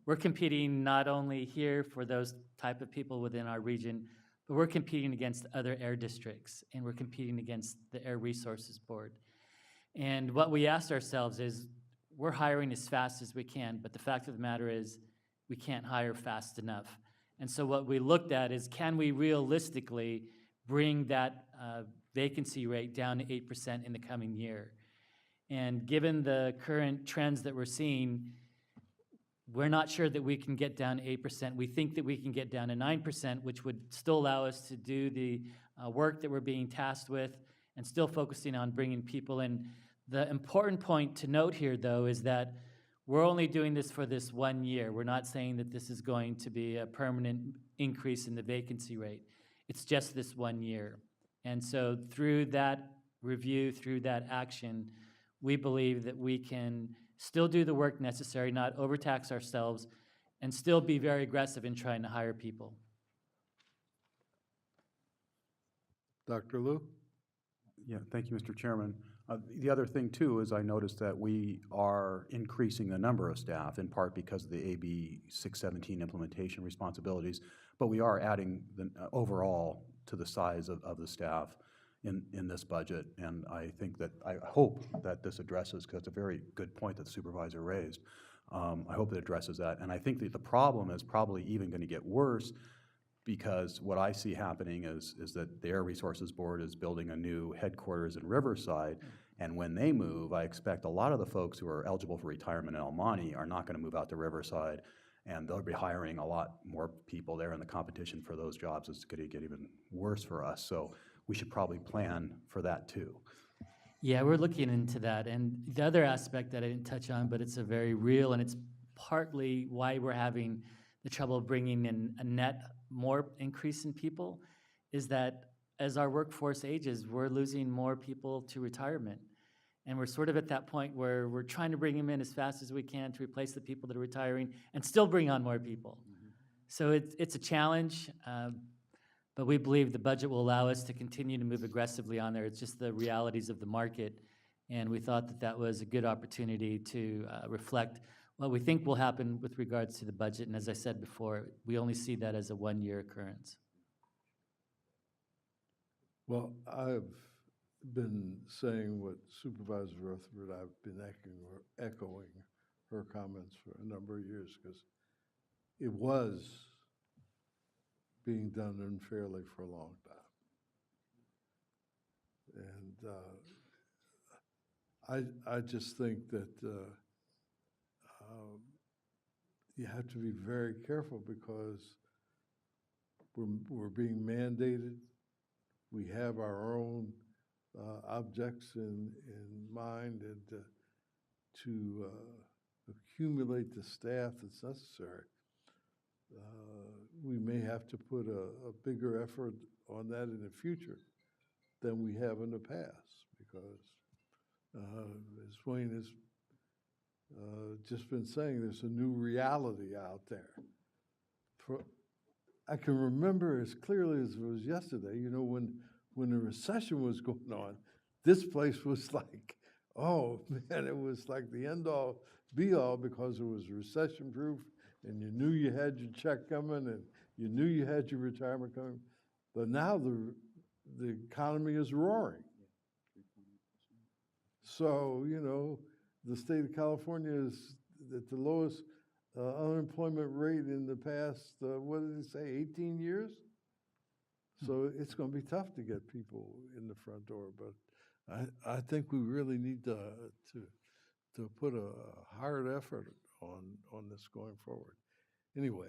We're competing not only here for those type of people within our region, but we're competing against other air districts, and we're competing against the Air Resources Board. And what we asked ourselves is, we're hiring as fast as we can, but the fact of the matter is, we can't hire fast enough. And so what we looked at is, can we realistically bring that vacancy rate down to 8% in the coming year? And given the current trends that we're seeing, we're not sure that we can get down to 8%. We think that we can get down to 9%, which would still allow us to do the work that we're being tasked with and still focusing on bringing people in. The important point to note here, though, is that we're only doing this for this 1 year. We're not saying that this is going to be a permanent increase in the vacancy rate. It's just this 1 year. And so through that review, through that action, we believe that we can still do the work necessary, not overtax ourselves, and still be very aggressive in trying to hire people. Dr. Liu? Yeah, thank you, Mr. Chairman. The other thing, too, is I noticed that we are increasing the number of staff, in part because of the AB 617 implementation responsibilities, but we are adding the overall to the size of the staff in this budget, and I hope that this addresses, because it's a very good point that the supervisor raised. I hope it addresses that, and I think that the problem is probably even going to get worse, because what I see happening is that the Air Resources Board is building a new headquarters in Riverside, and when they move, I expect a lot of the folks who are eligible for retirement in El Monte are not going to move out to Riverside, and they'll be hiring a lot more people there, and the competition for those jobs is going to get even worse for us. So we should probably plan for that too. Yeah, we're looking into that. And the other aspect that I didn't touch on, but it's a very real, and it's partly why we're having the trouble bringing in a net more increase in people, is that as our workforce ages, we're losing more people to retirement. And we're sort of at that point where we're trying to bring them in as fast as we can to replace the people that are retiring and still bring on more people. So it's a challenge, but we believe the budget will allow us to continue to move aggressively on there. It's just the realities of the market, and we thought that that was a good opportunity to reflect what we think will happen with regards to the budget. And as I said before, we only see that as a 1-year occurrence. Well, I've been saying what Supervisor Rutherford, I've been echoing her comments for a number of years, because it was being done unfairly for a long time. And I just think that you have to be very careful, because we're being mandated. We have our own objects in mind, and to accumulate the staff that's necessary. We may have to put a bigger effort on that in the future than we have in the past, because as Wayne has just been saying, there's a new reality out there. I can remember as clearly as it was yesterday, you know, when the recession was going on, this place was like, oh man, it was like the end all be all, because it was recession proof, and you knew you had your check coming, and you knew you had your retirement coming. But now the economy is roaring. So, you know, the state of California is at the lowest unemployment rate in the past, what did it say, 18 years? So it's going to be tough to get people in the front door, but I think we really need to put a hard effort on this going forward. Anyway,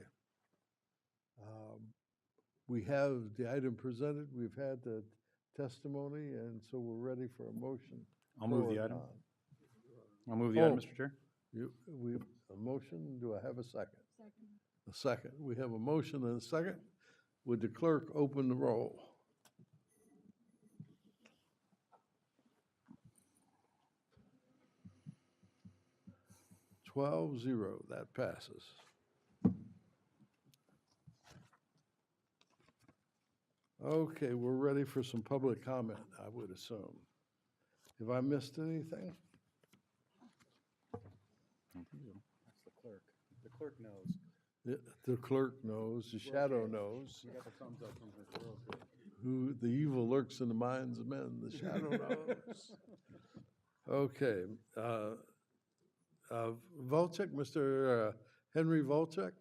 we have the item presented, we've had the testimony, and so we're ready for a motion. I'll move pro the or item. con. I'll move the item, Oh, Mr. Chair. A motion, do I have a second? A second. We have a motion and a second. Would the clerk open the roll? 12-0, that passes. Okay, we're ready for some public comment, I would assume. Have I missed anything? That's the clerk. The clerk knows. The clerk knows, the shadow knows. You got the thumbs up from Mr. Wilson. Who the evil lurks in the minds of men, the shadow knows. Okay, Volchek, Mr. Henry Volchek?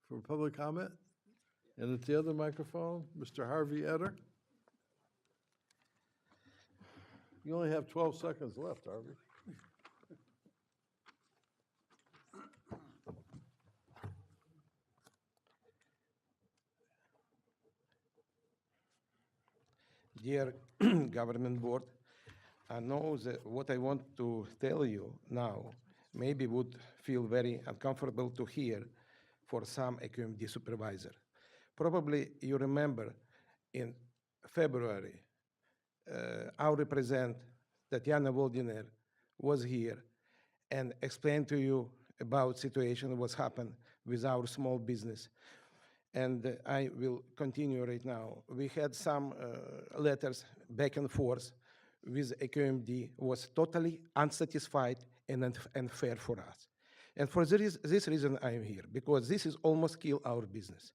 For public comment? And at the other microphone, Mr. Harvey Etter? You only have 12 seconds left, Harvey. Dear Government Board, I know that what I want to tell you now maybe would feel very uncomfortable to hear for some SCAQMD supervisor. Probably you remember in February, our representative, Tatiana Voldiner, was here and explained to you about situation, what's happened with our small business. And I will continue right now. We had some letters back and forth with SCAQMD, was totally unsatisfied and unfair for us. And for this reason I am here, because this is almost kill our business.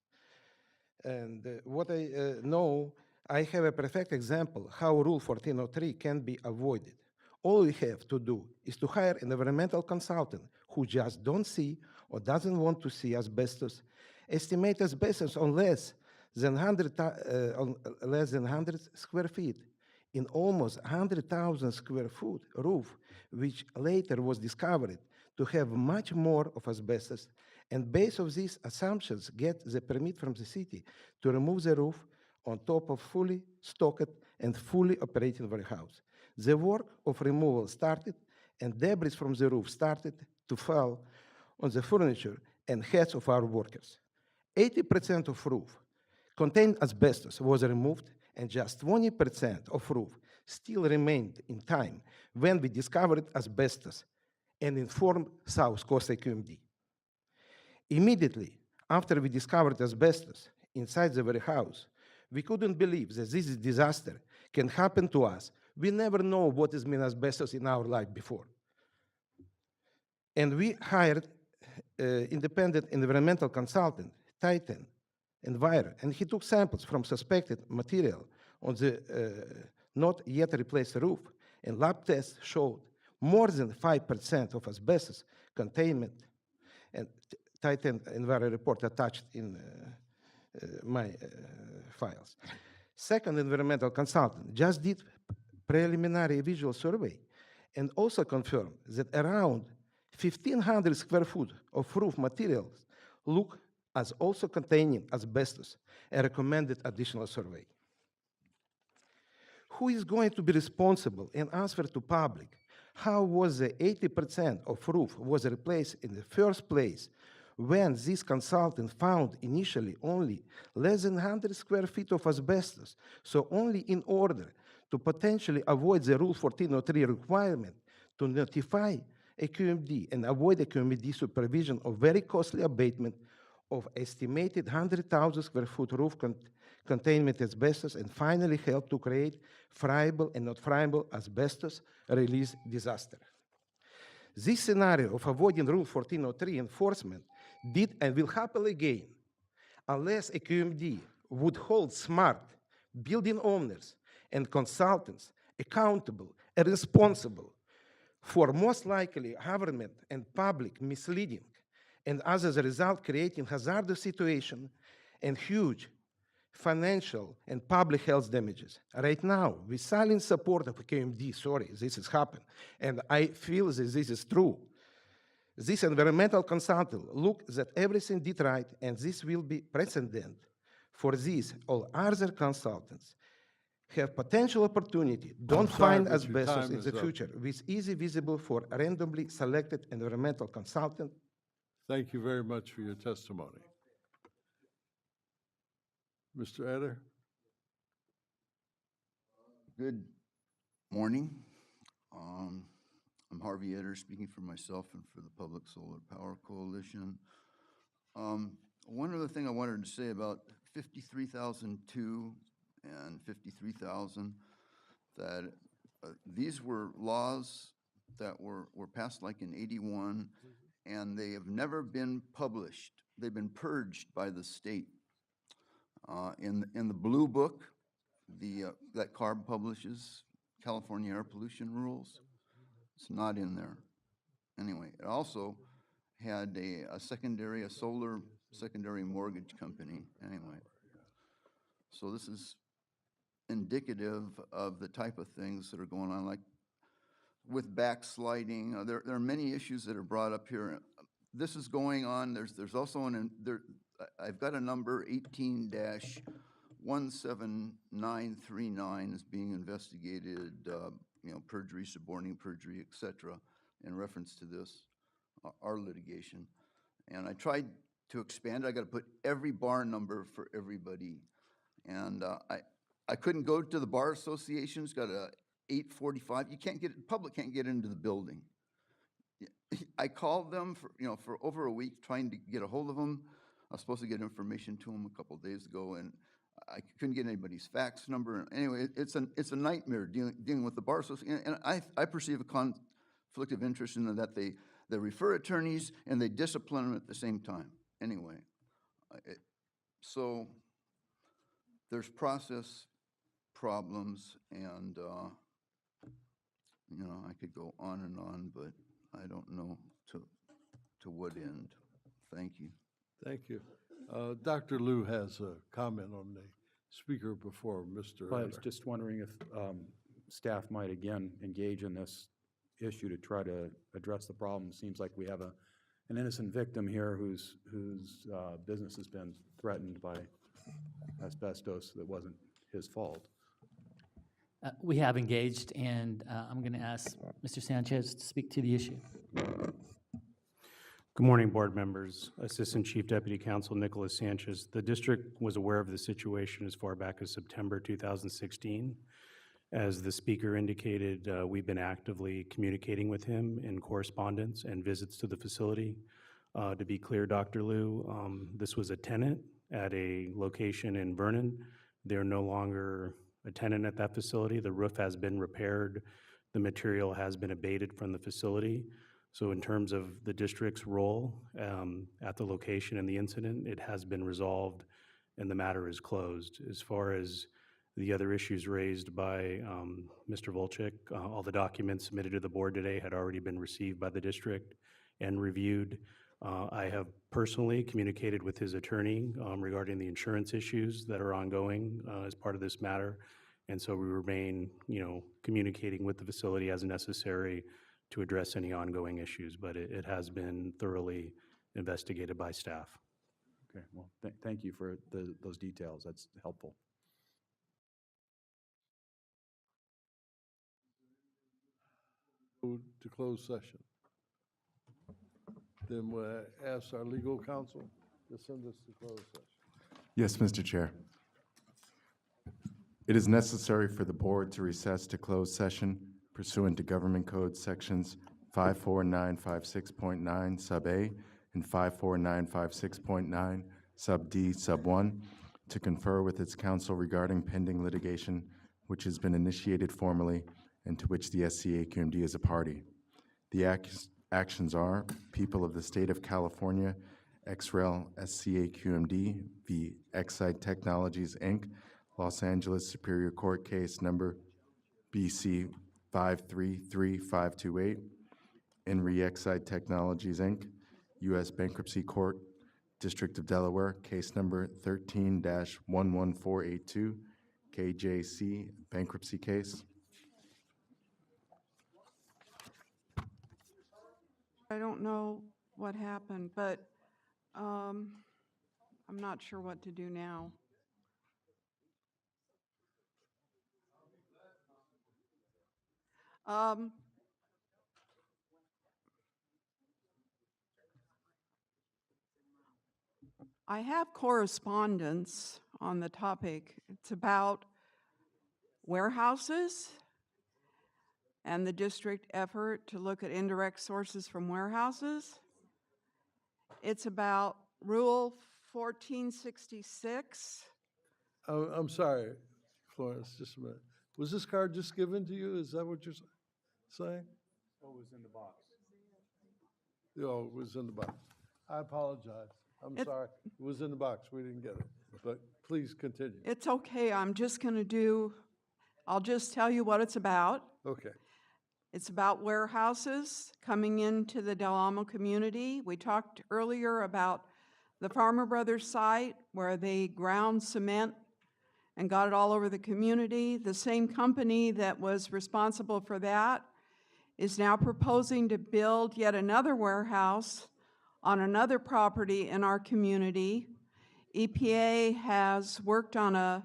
And what I know, I have a perfect example how Rule 1403 can be avoided. All we have to do is to hire an environmental consultant who just don't see or doesn't want to see asbestos, estimate asbestos on less than 100 square feet in almost 100,000 square foot roof, which later was discovered to have much more of asbestos, and based on these assumptions get the permit from the city to remove the roof on top of fully stocked and fully operating warehouse. The work of removal started, and debris from the roof started to fall on the furniture and heads of our workers. 80% of roof contained asbestos was removed, and just 20% of roof still remained in time when we discovered asbestos and informed South Coast SCAQMD. Immediately after we discovered asbestos inside the warehouse, we couldn't believe that this disaster can happen to us. We never know what has been asbestos in our life before. And we hired independent environmental consultant, Titan Enviro, and he took samples from suspected material on the not yet replaced roof, and lab tests showed more than 5% of asbestos containment, and Titan Enviro report attached in my files. Second environmental consultant just did preliminary visual survey and also confirmed that around 1,500 square foot of roof materials look as also containing asbestos and recommended additional survey. Who is going to be responsible and answer to public? How was the 80% of roof was replaced in the first place when this consultant found initially only less than 100 square feet of asbestos? So only in order to potentially avoid the Rule 1403 requirement to notify SCAQMD and avoid SCAQMD supervision of very costly abatement of estimated 100,000 square foot roof containment asbestos, and finally help to create friable and not friable asbestos release disaster. This scenario of avoiding Rule 1403 enforcement did and will happen again unless SCAQMD would hold smart building owners and consultants accountable and responsible for most likely government and public misleading, and as a result creating hazardous situation and huge financial, and public health damages. Right now, with silent support of QMD, sorry, this has happened, and I feel that this is true. This environmental consultant looked that everything did right, and this will be precedent for these all other consultants have potential opportunity, don't sorry, find but your asbestos time in is the up. future, with easy visible for randomly selected environmental consultant. Thank you very much for your testimony. Mr. Eder? Good morning. I'm Harvey Eder, speaking for myself and for the Public Solar Power Coalition. One other thing I wanted to say about 53,002 and 53,000, that these were laws that were passed like in '81, and they have never been published. They've been purged by the state. In the Blue Book, that CARB publishes, California Air Pollution Rules, it's not in there. Anyway, it also had a solar secondary mortgage company, anyway. So this is indicative of the type of things that are going on, like with backsliding. There are many issues that are brought up here. This is going on. There's also I've got a number 18-17939 is being investigated. Perjury, suborning perjury, etc., in reference to this, our litigation. And I tried to expand. I got to put every bar number for everybody. And I couldn't go to the bar association. It's got a 845. Public can't get into the building. I called them for over a week trying to get a hold of them. I was supposed to get information to them a couple of days ago, and I couldn't get anybody's fax number. Anyway, it's a nightmare dealing with the bar association. And I perceive a conflict of interest in that they refer attorneys and they discipline them at the same time. Anyway, so there's process problems, and I could go on and on, but I don't know to what end. Thank you. Thank you. Dr. Liu has a comment on the speaker before Mr. I was Eder. just wondering if staff might again engage in this issue to try to address the problem. Seems like we have an innocent victim here whose business has been threatened by asbestos that wasn't his fault. We have engaged, and I'm going to ask Mr. Sanchez to speak to the issue. Good morning, board members. Assistant Chief Deputy Counsel Nicholas Sanchez. The district was aware of the situation as far back as September 2016. As the speaker indicated, we've been actively communicating with him in correspondence and visits to the facility. To be clear, Dr. Liu, this was a tenant at a location in Vernon. They're no longer a tenant at that facility. The roof has been repaired. The material has been abated from the facility. So in terms of the district's role at the location and the incident, it has been resolved and the matter is closed. As far as the other issues raised by Mr. Volchik, all the documents submitted to the board today had already been received by the district and reviewed. I have personally communicated with his attorney regarding the insurance issues that are ongoing as part of this matter. And so we remain, communicating with the facility as necessary to address any ongoing issues, but it has been thoroughly investigated by staff. Okay, well, thank you for those details. That's helpful. Go to closed session. Then we'll ask our legal counsel to send us to closed session. Yes, Mr. Chair. It is necessary for the board to recess to closed session pursuant to Government Code Sections 54956.9 Sub A and 54956.9 Sub D Sub 1 to confer with its counsel regarding pending litigation which has been initiated formally and to which the SCAQMD is a party. The actions are People of the State of California, XREL SCAQMD v. Exide Technologies, Inc., Los Angeles Superior Court Case Number BC 533528, Enri Exide Technologies, Inc., U.S. Bankruptcy Court District of Delaware, case number 13-11482, KJC bankruptcy case. I don't know what happened, but I'm not sure what to do now. Um, I have correspondence on the topic. It's about warehouses and the district effort to look at indirect sources from warehouses. It's about Rule 1466. I'm sorry, Florence, just a minute. Was this card just given to you? Is that what you're saying? What was in the box? Oh, it was in the box. I apologize. I'm sorry. It was in the box. We didn't get it. But please continue. It's okay. I'll just tell you what it's about. Okay. It's about warehouses coming into the Del Amo community. We talked earlier about the Farmer Brothers site where they ground cement and got it all over the community. The same company that was responsible for that is now proposing to build yet another warehouse on another property in our community. EPA has worked on an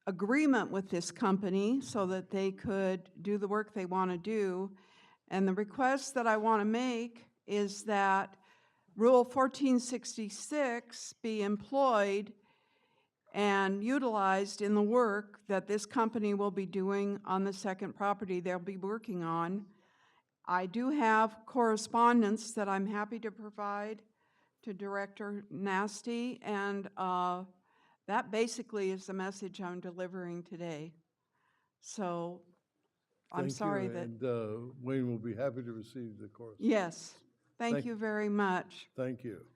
agreement with this company so that they could do the work they want to do. And the request that I want to make is that Rule 1466 be employed and utilized in the work that this company will be doing on the second property they'll be working on. I do have correspondence that I'm happy to provide to Director Nasty, and that basically is the message I'm delivering today. So I'm sorry that... And Wayne will be happy to receive the correspondence. Yes. Thank you very much. Thank you.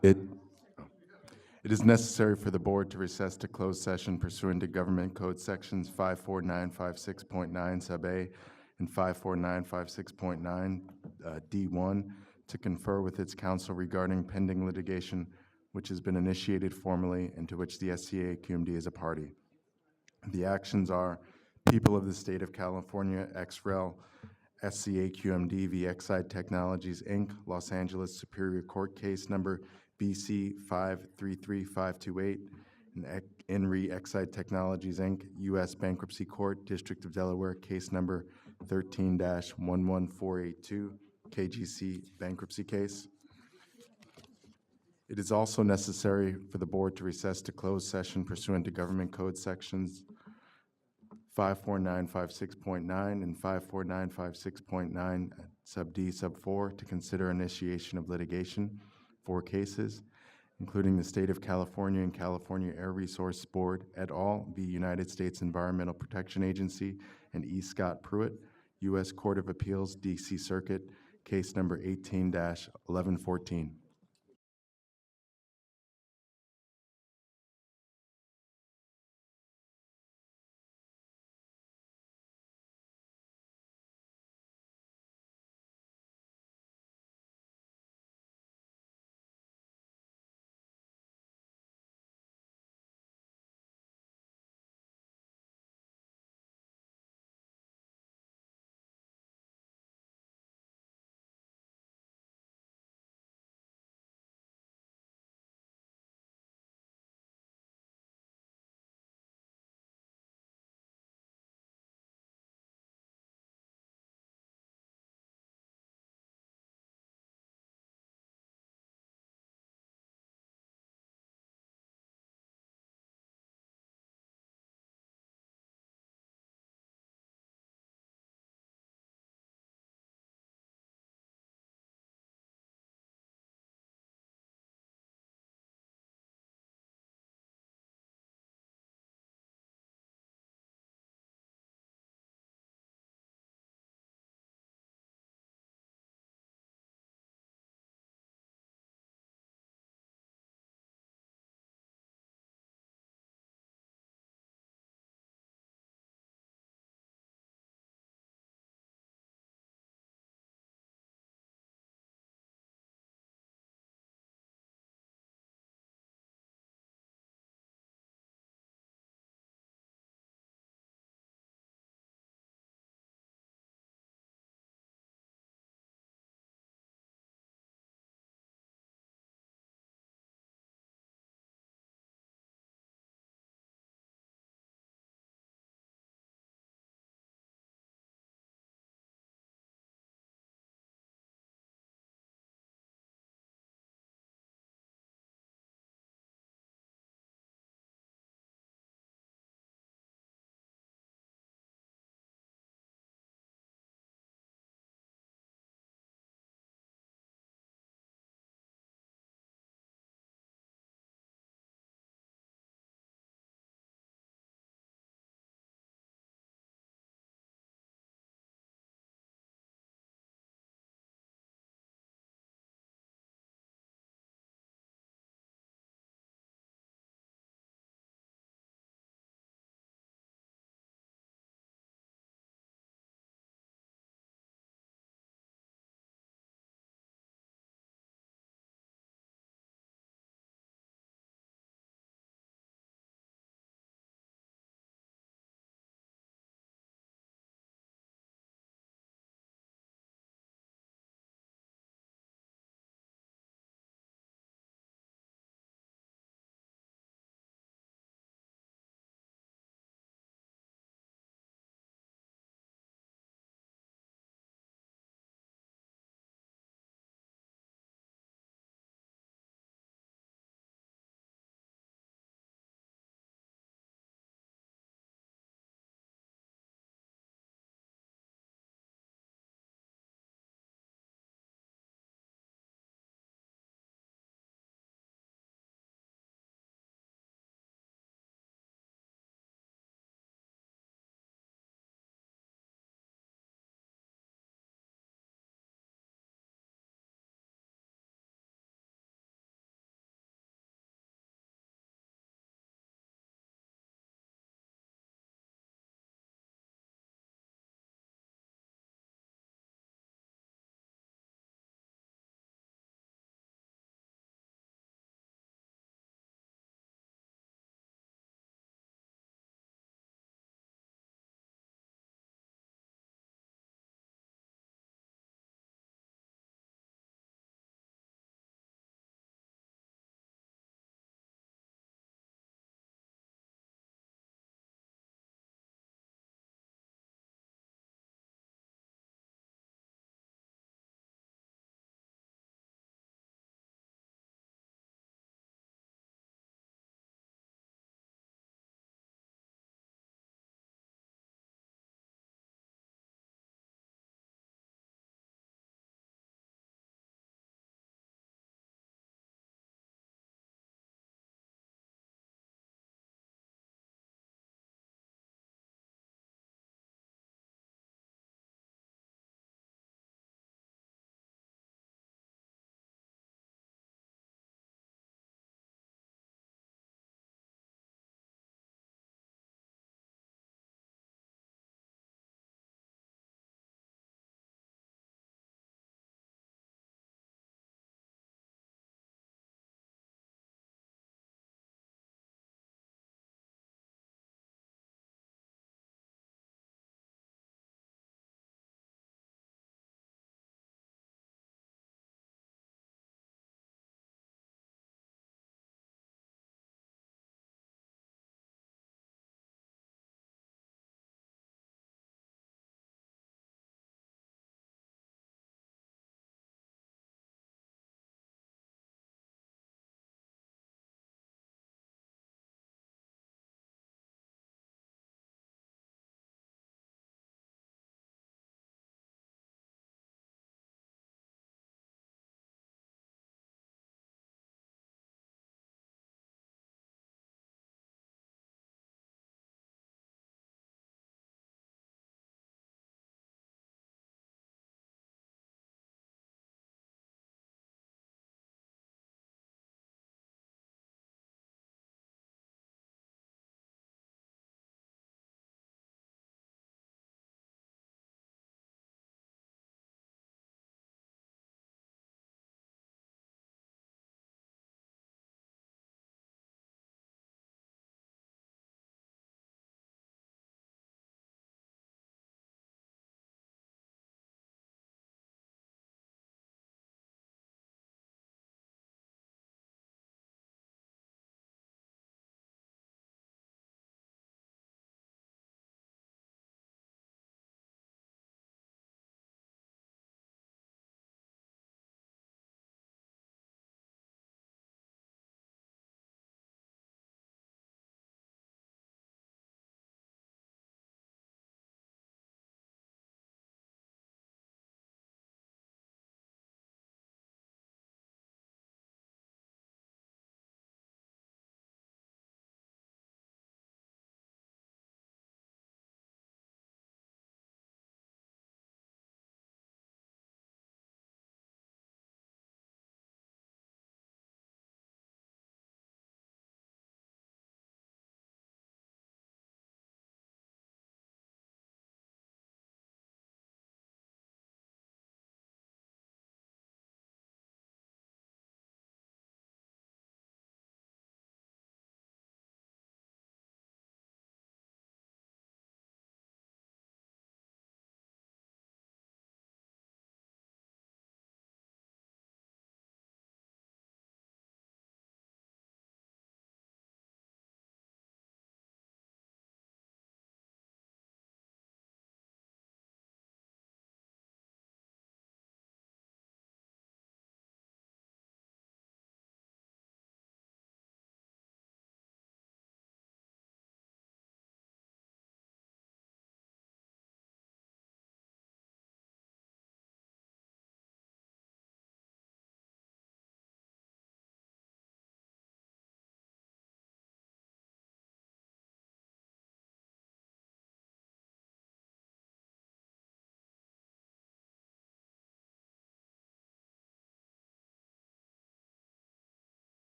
It is necessary for the board to recess to closed session pursuant to Government Code Sections 54956.9 sub A and 54956.9 D1 to confer with its counsel regarding pending litigation which has been initiated formally and to which the SCAQMD is a party. The actions are People of the State of California, ex-rel, SCAQMD v. Exide Technologies, Inc., Los Angeles Superior Court Case Number BC 533528, and Enri Exide Technologies, Inc., U.S. Bankruptcy Court, District of Delaware, Case Number 13-11482, KGC Bankruptcy Case. It is also necessary for the board to recess to closed session pursuant to Government Code Sections 54956.9 and 54956.9 sub D sub 4 to consider initiation of litigation, 4 cases, including the State of California and California Air Resource Board et al. v. United States Environmental Protection Agency and E. Scott Pruitt, U.S. Court of Appeals, D.C. Circuit, case number 18-1114.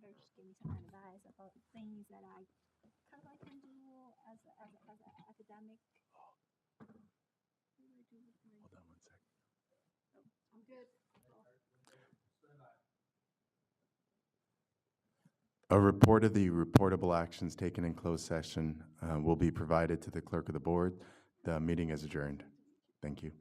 coach gave me some advice about things that I kind of can do as an academic. Hold on one second. I'm good. A report of the reportable actions taken in closed session will be provided to the clerk of the board. The meeting is adjourned. Thank you.